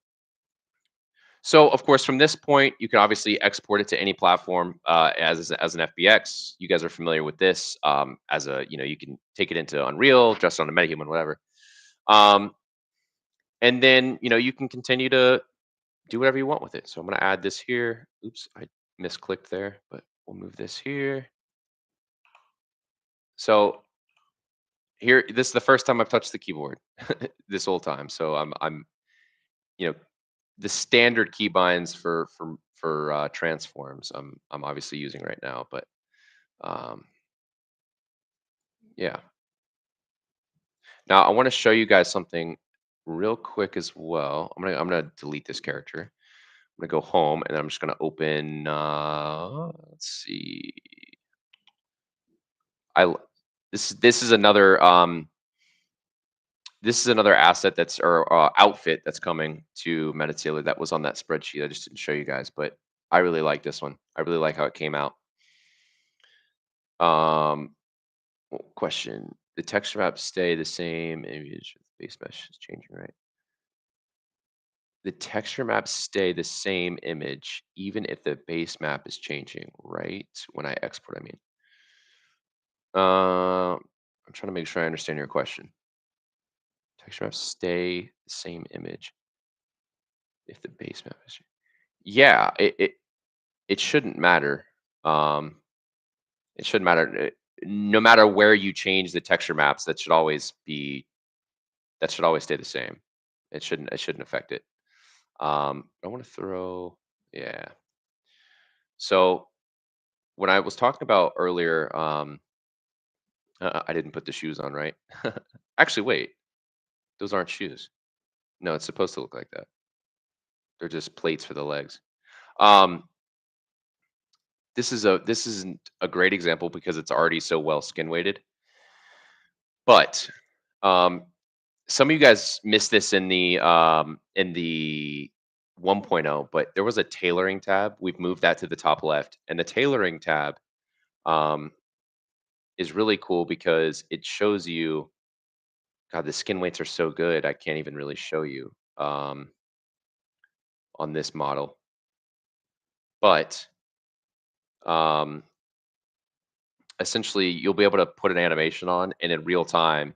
S1: so of course, from this point, you can obviously export it to any platform as an FBX. You guys are familiar with this. As a you can take it into Unreal, just on a MetaHuman, whatever. Um, and then you can continue to do whatever you want with it. So I'm going to add this here. Oops, I misclicked there, but we'll move this here. So here, this is the first time I've touched the keyboard this whole time. So I'm you know the standard keybinds for transforms. I'm obviously using right now, but um, yeah. Now I want to show you guys something real quick as well. I'm gonna delete this character. I'm gonna go home and I'm just gonna open. Let's see. I l- this is another this is another asset that's or outfit that's coming to Metatailor that was on that spreadsheet. I just didn't show you guys, but I really like this one. I really like how it came out. Um, Question: the texture maps stay the same? Image base mesh is changing, right? The texture maps stay the same image even if the base map is changing, right? When I export, I mean. I'm trying to make sure I understand your question. Texture maps stay the same image if the base map is. Yeah, it shouldn't matter. Um, it shouldn't matter. No matter where you change the texture maps, that should always stay the same. It shouldn't affect it. I want to throw, yeah. So when I was talking about earlier, I didn't put the shoes on, right? Actually, wait, those aren't shoes. No, it's supposed to look like that. They're just plates for the legs. Um, this isn't a great example because it's already so well skin weighted. But um, some of you guys missed this in the 1.0, but there was a tailoring tab. We've moved that to the top left, and the tailoring tab um, is really cool because it shows you. God, the skin weights are so good. I can't even really show you on this model, but um, essentially you'll be able to put an animation on, and in real time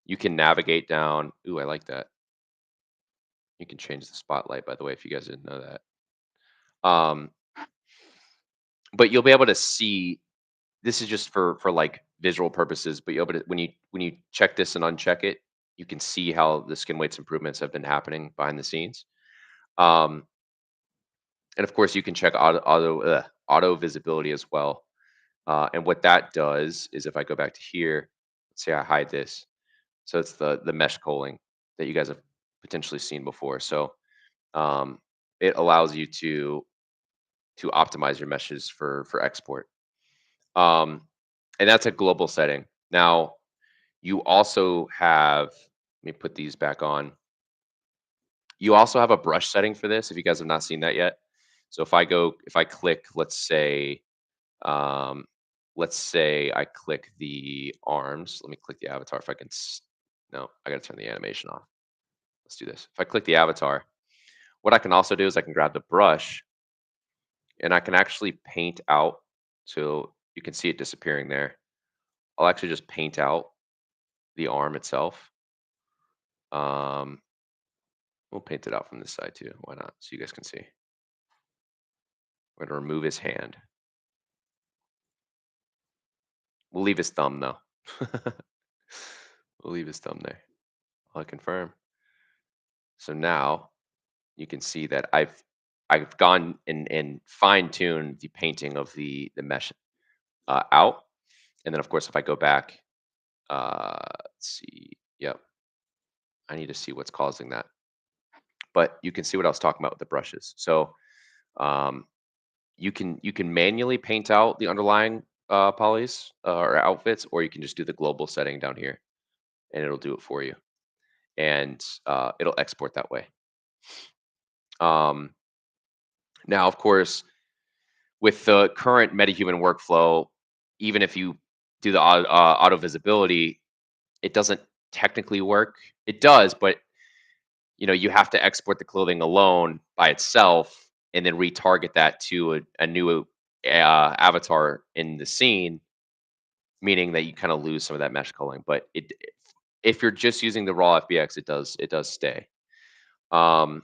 S1: you can navigate down. Ooh, I like that. You can change the spotlight, by the way, if you guys didn't know that. Um, but you'll be able to see. This is just for like visual purposes, but you'll be able to, when you check this and uncheck it, you can see how the skin weights improvements have been happening behind the scenes. Um, and of course, you can check auto visibility as well. And what that does is, if I go back to here, let's say I hide this, so it's the mesh culling that you guys have potentially seen before. So um, it allows you to optimize your meshes for export. Um, and that's a global setting. Now, you also have, let me put these back on. You also have a brush setting for this if you guys have not seen that yet. So if I click, um, let's say I click the arms. Let me click the avatar if I can. No, I got to turn the animation off. Let's do this. If I click the avatar, what I can also do is I can grab the brush and I can actually paint out. So you can see it disappearing there. I'll actually just paint out the arm itself. Um, we'll paint it out from this side too. Why not? So you guys can see. We're going to remove his hand. We'll leave his thumb though. We'll leave his thumb there. I'll confirm. So now you can see that I've gone and fine tuned the painting of the mesh out. And then of course, if I go back, let's see. Yep. I need to see what's causing that. But you can see what I was talking about with the brushes. So um, you can manually paint out the underlying polys or outfits, or you can just do the global setting down here, and it'll do it for you, and it'll export that way. Um, Now, of course, with the current MetaHuman workflow, even if you do the auto visibility, it doesn't technically work. It does, but you have to export the clothing alone by itself and then retarget that to a new avatar in the scene, meaning that you kind of lose some of that mesh culling. But if you're just using the raw FBX, it does stay. Um,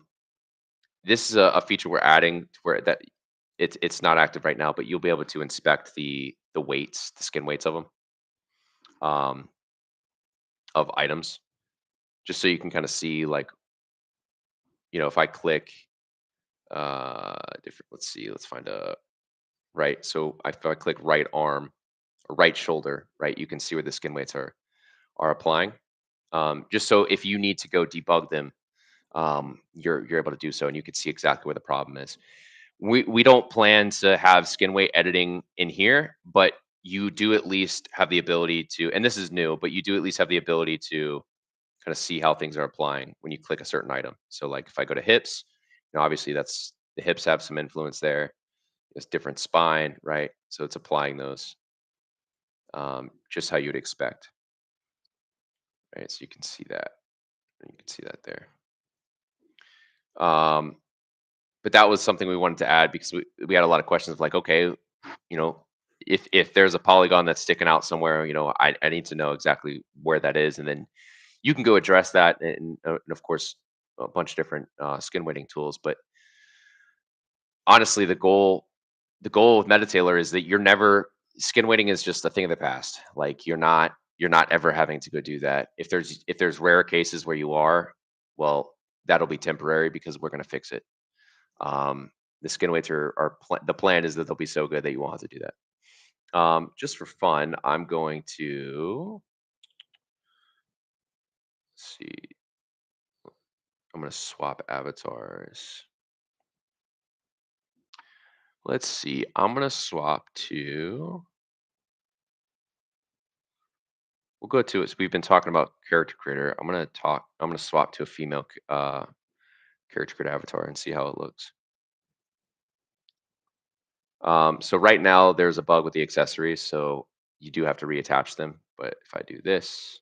S1: this is a feature we're adding to where that it's not active right now, but you'll be able to inspect the weights, the skin weights of them, um, of items, just so you can kind of see, like, if I click different, let's see, let's find a right. So if I click right arm or right shoulder, right, you can see where the skin weights are applying. Just so if you need to go debug them, you're able to do so, and you can see exactly where the problem is. We don't plan to have skin weight editing in here, but you do at least have the ability to, and this is new, but you do at least have the ability to kind of see how things are applying when you click a certain item. So like if I go to hips, obviously that's the hips have some influence there. It's different spine, right? So it's applying those just how you would expect, right? So you can see that. You can see that there. Um, but that was something we wanted to add because we had a lot of questions of like, okay, you know, if there's a polygon that's sticking out somewhere, I need to know exactly where that is, and then you can go address that, and of course, a bunch of different skin weighting tools. But honestly, the goal with MetaTailor is that you're never skin weighting is just a thing of the past. Like you're not ever having to go do that. If there's rare cases where you are, well, that'll be temporary because we're going to fix it. Um, The skin weights the plan is that they'll be so good that you won't have to do that. Just for fun, I'm going to see. I'm going to swap avatars. Let's see. I'm going to swap to. We'll go to it. So we've been talking about character creator. I'm going to swap to a female character creator avatar and see how it looks. So right now there's a bug with the accessories, so you do have to reattach them. But if I do this,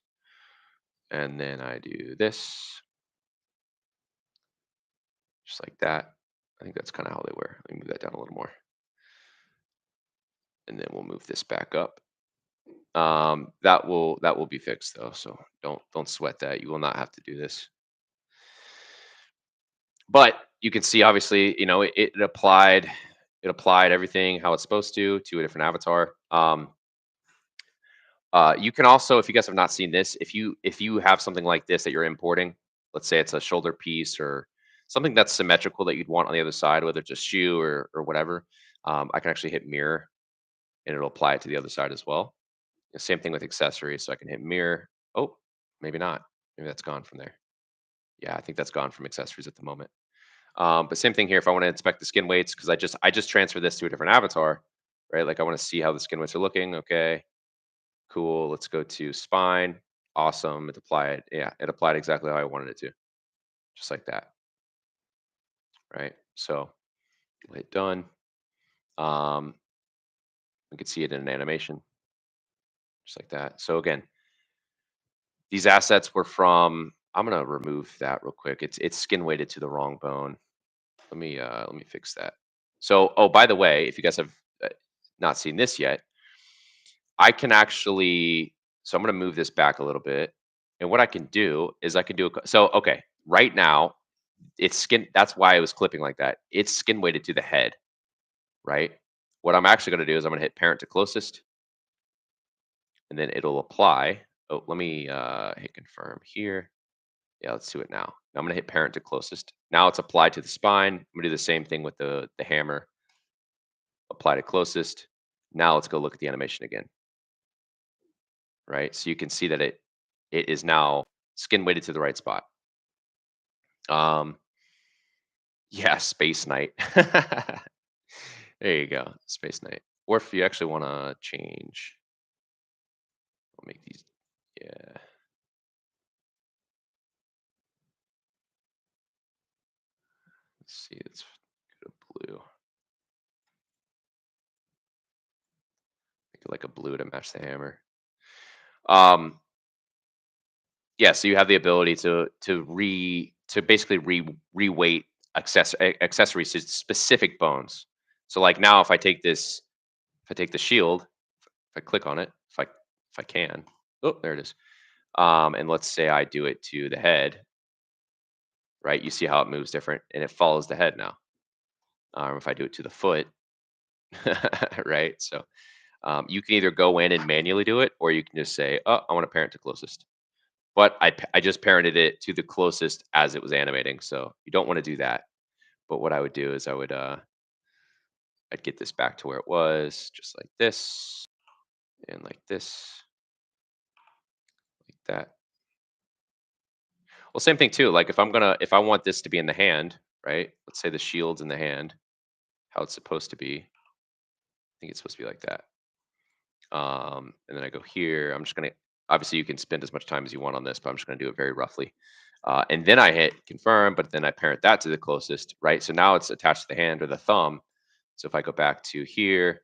S1: and then I do this, just like that, I think that's kind of how they were. Let me move that down a little more. And then we'll move this back up. That will be fixed though, so don't sweat that. You will not have to do this. But you can see obviously, it applied everything how it's supposed to a different avatar. You can also, if you guys have not seen this, if you have something like this that you're importing, let's say it's a shoulder piece or something that's symmetrical that you'd want on the other side, whether it's a shoe or whatever, I can actually hit mirror and it'll apply it to the other side as well. The same thing with accessories, so I can hit mirror. Oh, maybe not. Maybe that's gone from there. Yeah, I think that's gone from accessories at the moment. But same thing here. If I want to inspect the skin weights, because I just transferred this to a different avatar, right? Like I want to see how the skin weights are looking. Okay, cool. Let's go to spine. Awesome. It applied. Yeah, it applied exactly how I wanted it to, just like that, right? So hit done. Um, we can see it in an animation, just like that. So again, these assets were from. I'm gonna remove that real quick. It's skin weighted to the wrong bone. Let me fix that. So, oh, by the way, if you guys have uh, not seen this yet, I can actually. So I'm gonna move this back a little bit, and what I can do is I can do so. Okay, right now it's skin. That's why it was clipping like that. It's skin weighted to the head, right? What I'm actually gonna do is I'm gonna hit parent to closest, and then it'll apply. Oh, let me hit confirm here. Yeah, let's do it now. Now I'm gonna hit parent to closest. Now it's applied to the spine. I'm gonna do the same thing with the hammer. Apply to closest. Now let's go look at the animation again, right? So you can see that it is now skin weighted to the right spot. Um, yeah, Space Knight. There you go, Space Knight. Or if you actually want to change, I'll make these. Yeah, let's see. Let's go to blue. Make it like a blue to match the hammer. Um, yeah, so you have the ability to basically reweight accessories to specific bones. So like now, if I take the shield, if I click on it, if I can, oh, there it is. And let's say I do it to the head, right? You see how it moves different, and it follows the head now. If I do it to the foot, right? So you can either go in and manually do it, or you can just say, "Oh, I want to parent to closest." But I just parented it to the closest as it was animating, so you don't want to do that. But what I would do is I'd get this back to where it was, just like this, and like this, like that. Well, same thing too. Like if I want this to be in the hand, right? Let's say the shield's in the hand, how it's supposed to be. I think it's supposed to be like that. And then I go here. I'm just gonna. Obviously, you can spend as much time as you want on this, but I'm just gonna do it very roughly. And then I hit confirm, but then I parent that to the closest, right? So now it's attached to the hand or the thumb. So if I go back to here,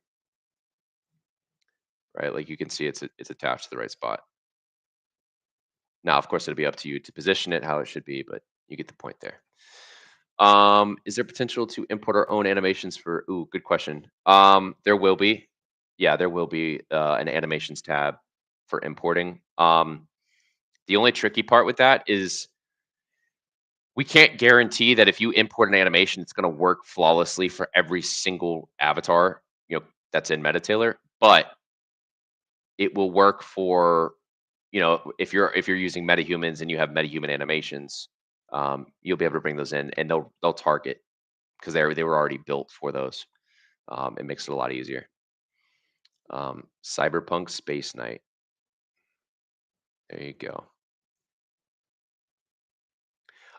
S1: right, like you can see it's attached to the right spot. Now, of course, it'll be up to you to position it how it should be, but you get the point there. Is there potential to import our own animations for? Ooh, good question. There will be. Yeah, there will be an animations tab for importing. The only tricky part with that is we can't guarantee that if you import an animation, it's going to work flawlessly for every single avatar, that's in MetaTailor. But it will work for, if you're using metahumans and you have metahuman animations, you'll be able to bring those in, and they'll target because they were already built for those. It makes it a lot easier. Cyberpunk Space Knight. There you go.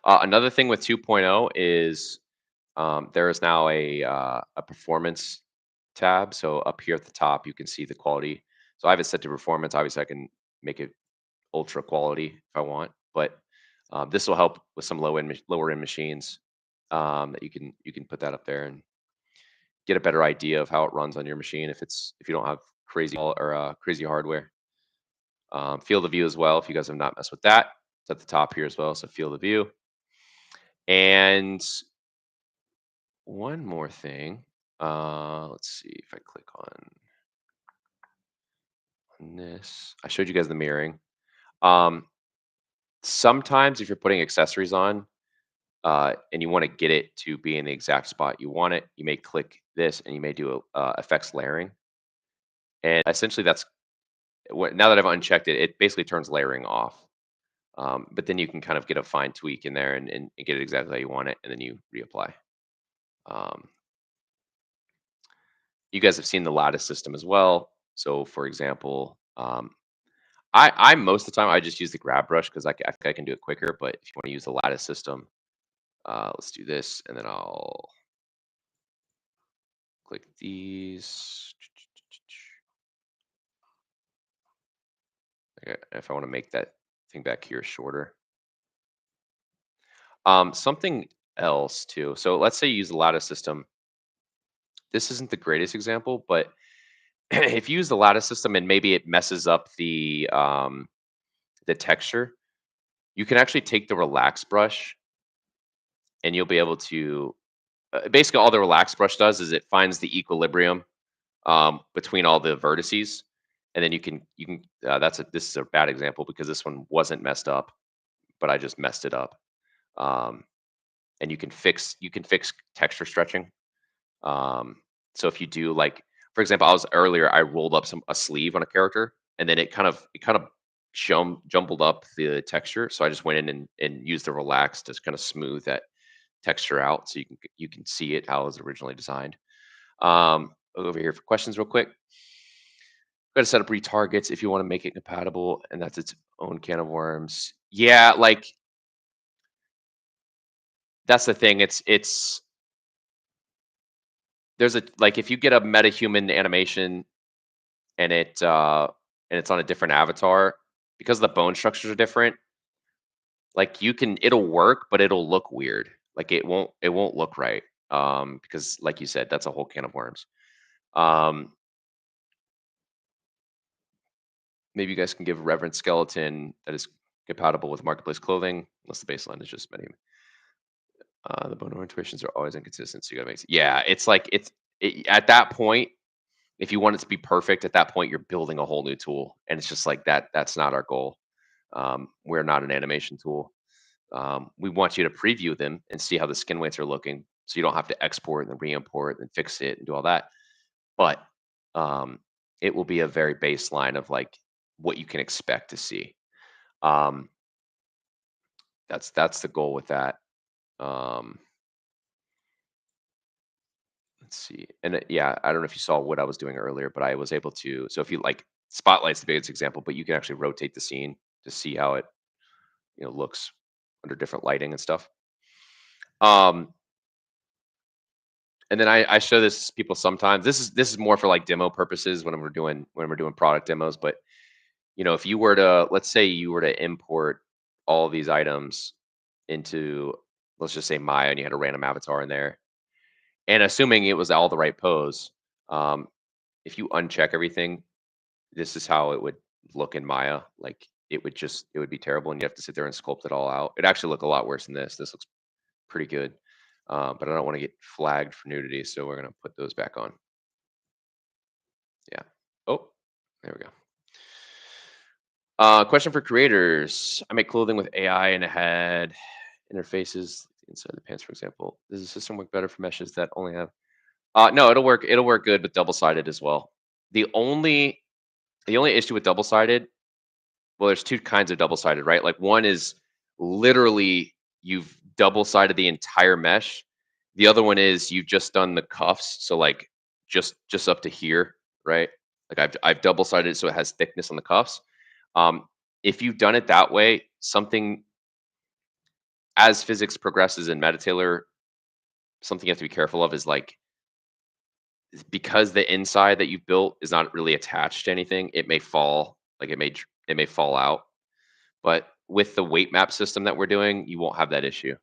S1: Another thing with 2.0 is there is now a performance tab. So up here at the top, you can see the quality. So I have it set to performance. Obviously, I can make it ultra quality if I want, but this will help with some lower end machines that you can put that up there and get a better idea of how it runs on your machine if you don't have crazy hardware. Field of view as well. If you guys have not messed with that, it's at the top here as well. So field of view. And one more thing. Let's see if I click on this. I showed you guys the mirroring. Sometimes if you're putting accessories on and you want to get it to be in the exact spot you want it, you may click this and you may do effects layering. And essentially that's what, now that I've unchecked it, it basically turns layering off. But then you can kind of get a fine tweak in there and get it exactly how you want it, and then you reapply. You guys have seen the lattice system as well. So for example, I most of the time I just use the grab brush because I think I can do it quicker. But if you want to use the lattice system, let's do this, and then I'll click these. Okay, if I want to make that thing back here shorter. Something else too. So let's say you use the lattice system. This isn't the greatest example, but if you use the lattice system and maybe it messes up the texture, you can actually take the relax brush and you'll be able to basically all the relax brush does is it finds the equilibrium between all the vertices, and then you can this is a bad example because this one wasn't messed up, but I just messed it up. And you can fix texture stretching. So if you do, like, for example, I rolled up a sleeve on a character, and then it kind of jumbled up the texture. So I just went in and used the relax to kind of smooth that texture out, so you can see it how it was originally designed. I'll go over here for questions real quick. Got to set up retargets if you want to make it compatible, and that's its own can of worms. Yeah, like that's the thing. There's like if you get a metahuman animation and it's on a different avatar, because the bone structures are different, like it'll work, but it'll look weird. Like it won't look right. Because like you said, that's a whole can of worms. Maybe you guys can give reverend skeleton that is compatible with marketplace clothing, unless the baseline is just many. The bone orientations are always inconsistent, so you gotta make. Yeah, it's like at that point, if you want it to be perfect, at that point you're building a whole new tool, and it's just like that. That's not our goal. We're not an animation tool. We want you to preview them and see how the skin weights are looking, so you don't have to export and then re-import and fix it and do all that. But it will be a very baseline of like what you can expect to see. That's the goal with that. Let's see. And yeah, I don't know if you saw what I was doing earlier, but I was able to. So if you like, Spotlight's the biggest example, but you can actually rotate the scene to see how it looks under different lighting and stuff. And then I show this to people sometimes. This is more for like demo purposes when we're doing product demos. But if you were to, let's say you were to import all of these items into, let's just say Maya, and you had a random avatar in there, and assuming it was all the right pose, if you uncheck everything, this is how it would look in Maya. Like it would be terrible, and you have to sit there and sculpt it all out. It actually look a lot worse than this. This looks pretty good, but I don't want to get flagged for nudity, so we're gonna put those back on. Yeah. Oh, there we go. Question for creators. I make clothing with AI and it had interfaces inside the pants, for example. Does the system work better for meshes that only have? No, it'll work. It'll work good with double-sided as well. The only issue with double-sided, well, there's two kinds of double-sided, right? Like one is literally you've double-sided the entire mesh, The other one is you've just done the cuffs, so like just up to here, right? Like I've double sided it so it has thickness on the cuffs. Um, if you've done it that way, something as physics progresses in Metatailor, something you have to be careful of is like because the inside that you've built is not really attached to anything, it may fall, like it may fall out. But with the weight map system that we're doing, you won't have that issue.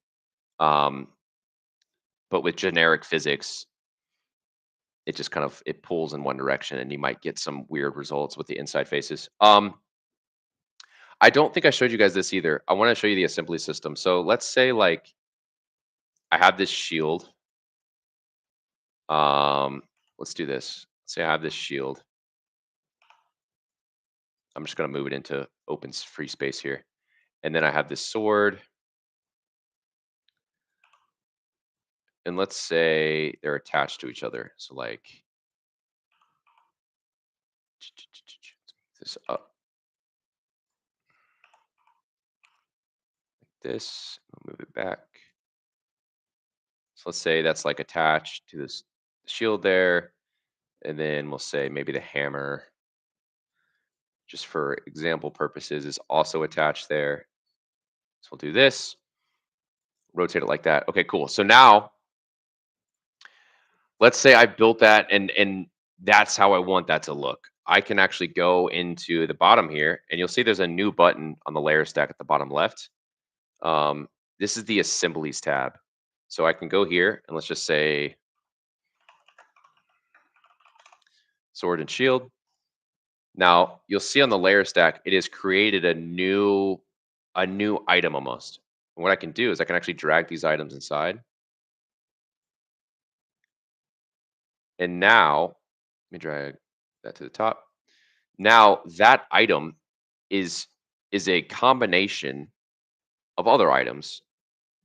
S1: Um, but with generic physics, it just kind of it pulls in one direction, and you might get some weird results with the inside faces. I don't think I showed you guys this either. I want to show you the assembly system. So let's say like I have this shield. Um, let's do this. Say I have this shield. I'm just going to move it into open free space here. And then I have this sword. And let's say they're attached to each other. So like this up like this. I'll move it back. So let's say that's like attached to this shield there. And then we'll say maybe the hammer, just for example purposes, is also attached there. So we'll do this, rotate it like that. Okay, cool. So now let's say I built that and that's how I want that to look. I can actually go into the bottom here and you'll see there's a new button on the layer stack at the bottom left. This is the assemblies tab. So I can go here and let's just say sword and shield. Now you'll see on the layer stack, it has created a new item almost. And what I can do is I can actually drag these items inside. And now, let me drag that to the top. Now that item is a combination of other items,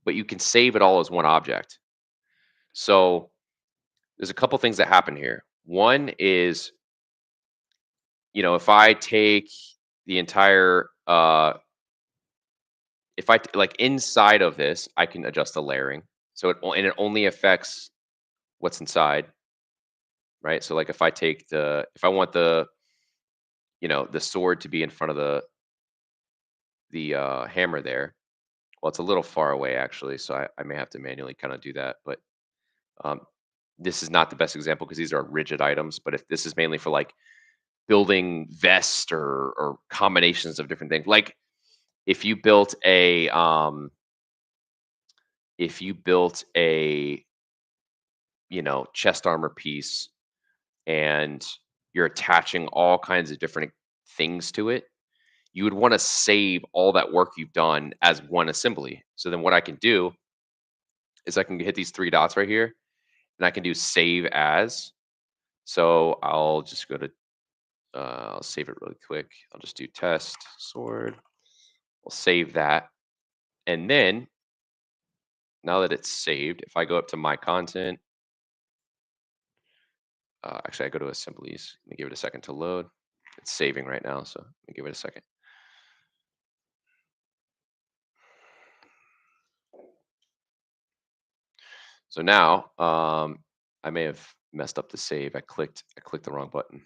S1: but you can save it all as one object. So there's a couple things that happen here. One is, if I take the entire, if I like inside of this, I can adjust the layering. So it only affects what's inside, right? So like if I want the sword to be in front of the hammer there. Well, it's a little far away actually, so I may have to manually kind of do that. But um, this is not the best example because these are rigid items. But if this is mainly for like building vest or combinations of different things, like if you built a chest armor piece and you're attaching all kinds of different things to it, you would want to save all that work you've done as one assembly. So then what I can do is I can hit these three dots right here and I can do save as. So I'll just go to, I'll save it really quick. I'll just do test sword. We'll save that. And then now that it's saved, if I go up to my content, actually I go to assemblies. Let me give it a second to load. It's saving right now, so let me give it a second. So now I may have messed up the save. I clicked the wrong button.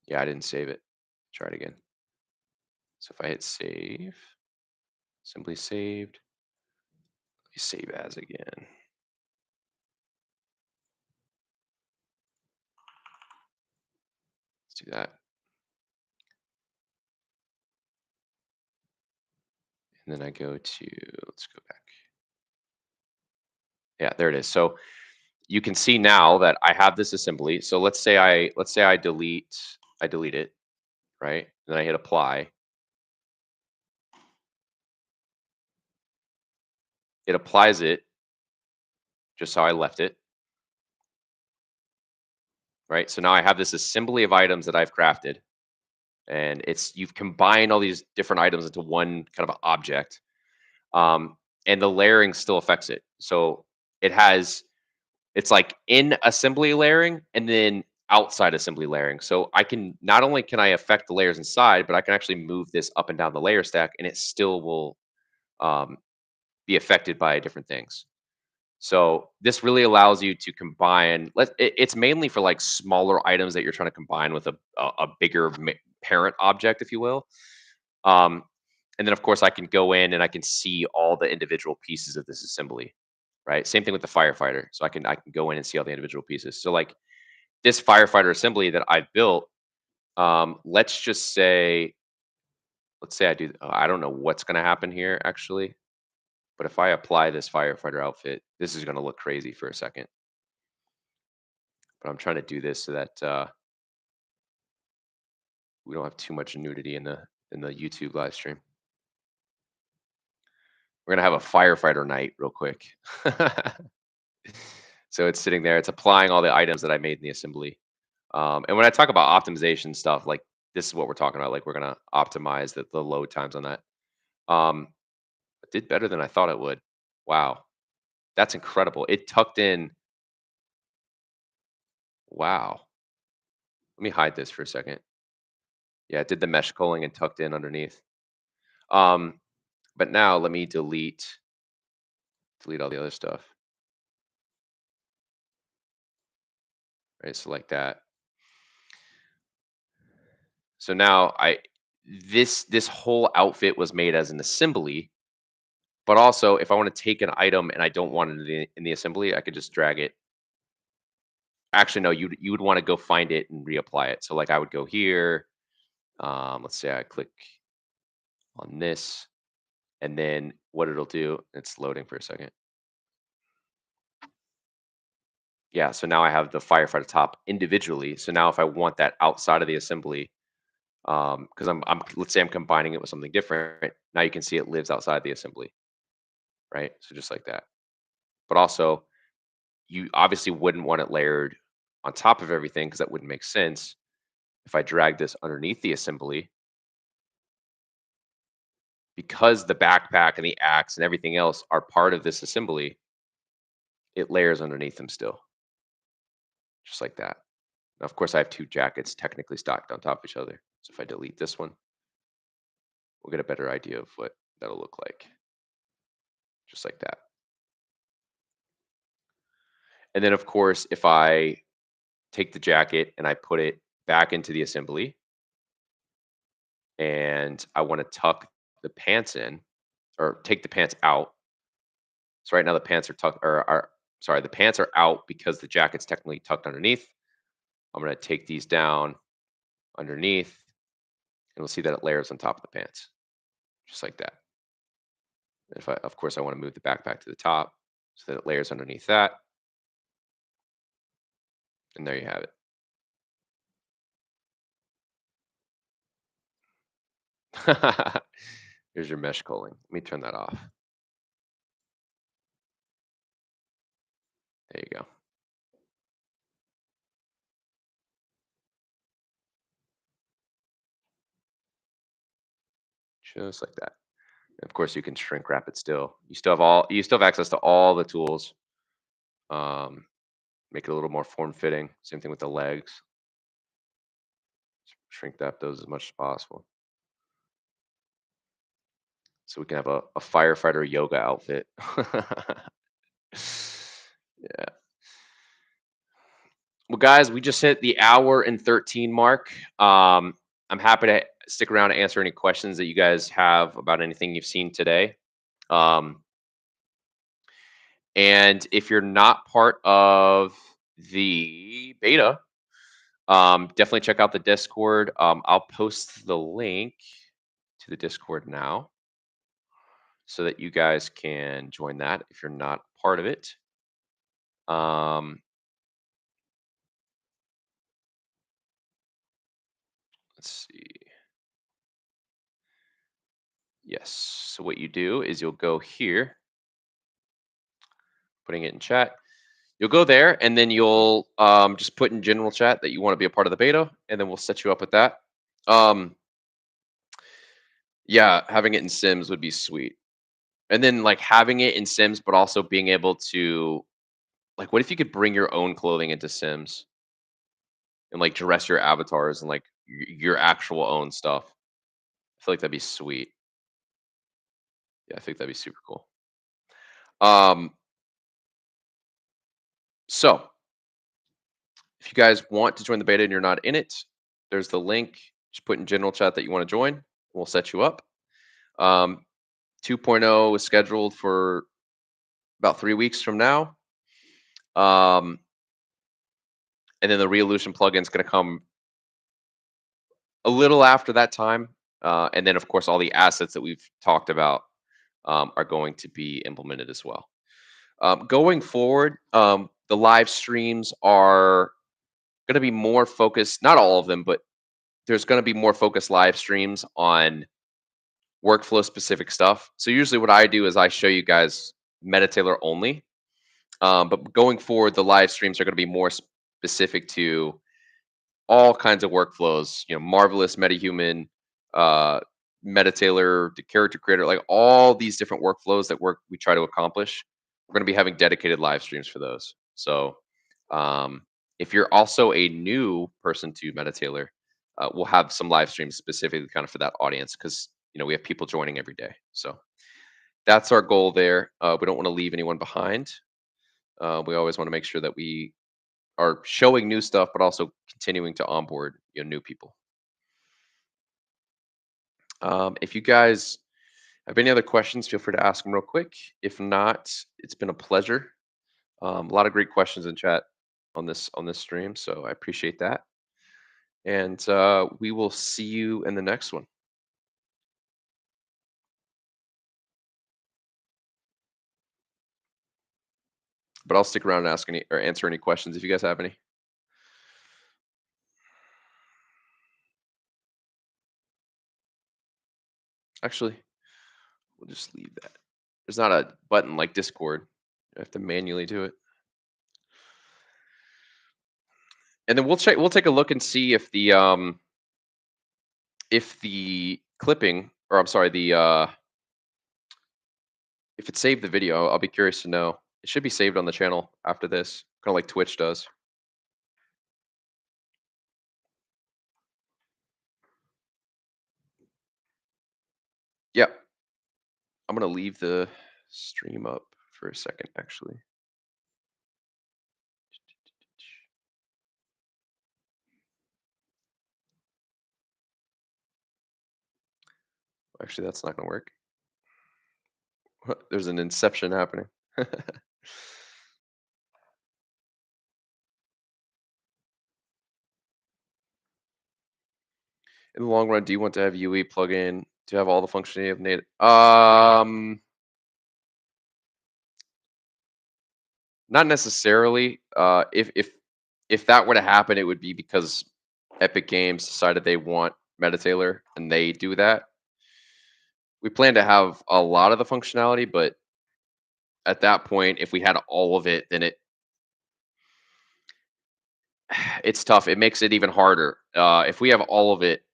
S1: Yeah, I didn't save it. Try it again. So if I hit save, simply saved, let me save as again. Let's do that. And then I go to, let's go back. Yeah, there it is. So you can see now that I have this assembly. So let's say I delete it, right? And then I hit apply. It applies it just how I left it. Right? So now I have this assembly of items that I've crafted. And you've combined all these different items into one kind of object. And the layering still affects it. So it's like in assembly layering and then outside assembly layering. So not only can I affect the layers inside, but I can actually move this up and down the layer stack and it still will be affected by different things. So this really allows you to combine. It's mainly for like smaller items that you're trying to combine with a bigger parent object, if you will. Um, and then of course I can go in and I can see all the individual pieces of this assembly, right? Same thing with the firefighter. So I can go in and see all the individual pieces. So like this firefighter assembly that I built, let's just say, let's say I do. I don't know what's going to happen here actually, but if I apply this firefighter outfit, this is going to look crazy for a second. But I'm trying to do this so that we don't have too much nudity in the YouTube live stream. We're gonna have a firefighter night real quick. So it's sitting there. It's applying all the items that I made in the assembly. And when I talk about optimization stuff, like this is what we're talking about. Like we're gonna optimize the load times on that. It did better than I thought it would. Wow, that's incredible. It tucked in. Wow. Let me hide this for a second. Yeah, it did the mesh culling and tucked in underneath. Um, but now let me delete all the other stuff. Right, so like that. So now this whole outfit was made as an assembly, but also if I want to take an item and I don't want it in the assembly, I could just drag it. Actually, no, you would want to go find it and reapply it. So like I would go here. Let's say I click on this, and then what it'll do, it's loading for a second. Yeah, so now I have the firefighter top individually. So now if I want that outside of the assembly, because I'm let's say I'm combining it with something different. Now you can see it lives outside the assembly, right? So just like that. But also, you obviously wouldn't want it layered on top of everything because that wouldn't make sense. If I drag this underneath the assembly, because the backpack and the axe and everything else are part of this assembly, it layers underneath them still, just like that. Now, of course, I have two jackets technically stacked on top of each other. So if I delete this one, we'll get a better idea of what that'll look like, just like that. And then, of course, if I take the jacket and I put it back into the assembly and I want to tuck the pants in or take the pants out. So right now the pants are tucked or are sorry, the pants are out because the jacket's technically tucked underneath. I'm going to take these down underneath and we'll see that it layers on top of the pants, just like that. If I, of course, I want to move the backpack to the top so that it layers underneath that. And there you have it. Here's your mesh culling. Let me turn that off. There you go. Just like that. And of course, you can shrink wrap it still. You still have access to all the tools. Um, make it a little more form fitting. Same thing with the legs. Shrink that those as much as possible. So we can have a firefighter yoga outfit. Yeah. Well, guys, we just hit the hour and 13 mark. I'm happy to stick around to answer any questions that you guys have about anything you've seen today. Um, and if you're not part of the beta, definitely check out the Discord. I'll post the link to the Discord now so that you guys can join that if you're not part of it. Um, let's see. Yes. So what you do is you'll go here, putting it in chat. You'll go there and then you'll just put in general chat that you want to be a part of the beta, and then we'll set you up with that. Yeah, having it in Sims would be sweet. And then like having it in Sims, but also being able to like, what if you could bring your own clothing into Sims and like dress your avatars and like your actual own stuff? I feel like that'd be sweet. Yeah, I think that'd be super cool. Um, So if you guys want to join the beta and you're not in it, there's the link. Just put in general chat that you want to join. We'll set you up. 2.0 is scheduled for about 3 weeks from now. And then the Revolution plugin is going to come a little after that time. And then, of course, all the assets that we've talked about are going to be implemented as well. Going forward, the live streams are going to be more focused, not all of them, but there's going to be more focused live streams on workflow specific stuff. So usually what I do is I show you guys METATAILOR only. But going forward, the live streams are going to be more specific to all kinds of workflows, Marvelous, MetaHuman, METATAILOR, the character creator, like all these different workflows that we try to accomplish. We're going to be having dedicated live streams for those. So if you're also a new person to METATAILOR, we'll have some live streams specifically kind of for that audience because we have people joining every day. So that's our goal there. We don't want to leave anyone behind. We always want to make sure that we are showing new stuff, but also continuing to onboard new people. If you guys have any other questions, feel free to ask them real quick. If not, it's been a pleasure. A lot of great questions in chat on this stream, so I appreciate that. And we will see you in the next one. But I'll stick around and answer any questions if you guys have any. Actually, we'll just leave that. There's not a button like Discord. You have to manually do it. And then we'll take a look and see if the clipping, or I'm sorry, if it saved the video. I'll be curious to know. It should be saved on the channel after this, kind of like Twitch does. Yeah. I'm going to leave the stream up for a second, actually. Actually, that's not going to work. There's an inception happening. In the long run, do you want to have UE plugin to have all the functionality of native? Not necessarily. If that were to happen, it would be because Epic Games decided they want METATAILOR and they do that. We plan to have a lot of the functionality, but at that point, if we had all of it, then it's tough. It makes it even harder. If we have all of it,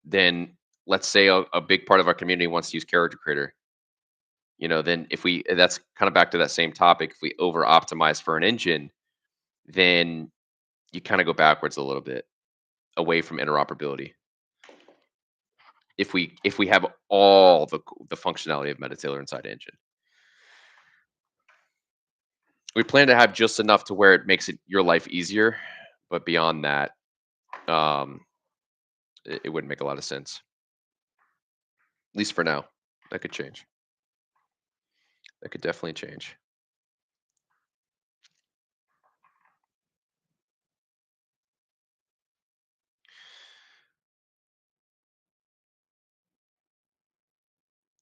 S1: then let's say a big part of our community wants to use character creator. Then that's kind of back to that same topic. If we over optimize for an engine, then you kind of go backwards a little bit away from interoperability. If we have all the functionality of METATAILOR inside engine, we plan to have just enough to where it makes your life easier, but beyond that, it wouldn't make a lot of sense. At least for now. That could change. That could definitely change.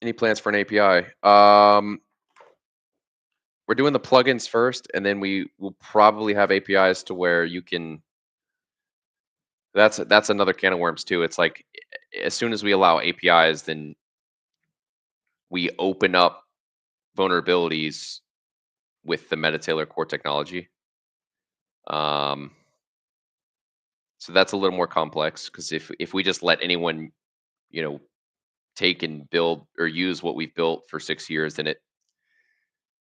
S1: Any plans for an API? We're doing the plugins first, and then we will probably have APIs to where you can. That's another can of worms too. It's like as soon as we allow APIs, then we open up vulnerabilities with the METATAILOR core technology. So that's a little more complex because if we just let anyone, take and build or use what we've built for 6 years, then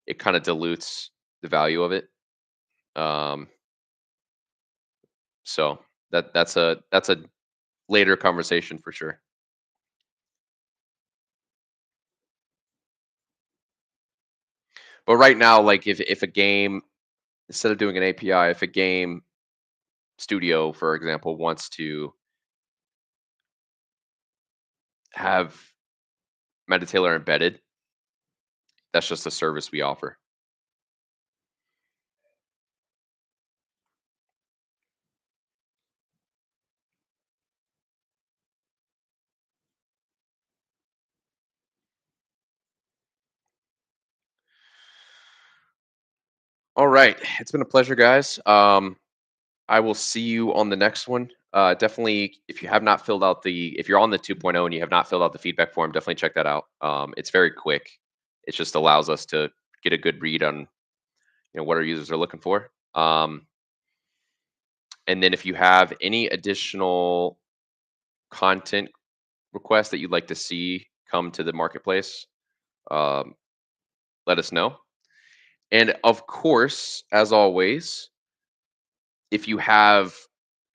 S1: it kind of dilutes the value of it. So that's a later conversation for sure. But right now, like if a game instead of doing an API, if a game studio, for example, wants to have MetaTailor embedded, that's just a service we offer. All right. It's been a pleasure, guys. I will see you on the next one. Definitely, if you have not filled out if you're on the 2.0 and you have not filled out the feedback form, definitely check that out. It's very quick. It just allows us to get a good read on what our users are looking for. And then if you have any additional content requests that you'd like to see come to the marketplace, um, let us know. And of course, as always, if you have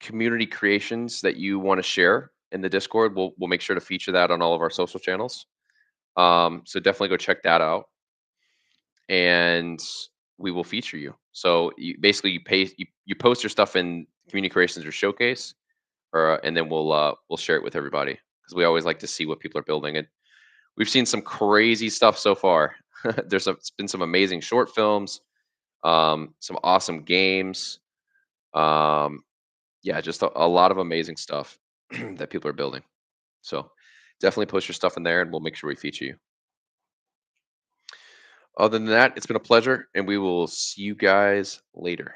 S1: community creations that you want to share in the Discord, we'll make sure to feature that on all of our social channels. So definitely go check that out, and we will feature you. So basically you post your stuff in community creations or showcase, or and then we'll share it with everybody because we always like to see what people are building. And we've seen some crazy stuff so far. It's been some amazing short films, some awesome games. Um, yeah, just a lot of amazing stuff that people are building. So definitely post your stuff in there and we'll make sure we feature you. Other than that, it's been a pleasure and we will see you guys later.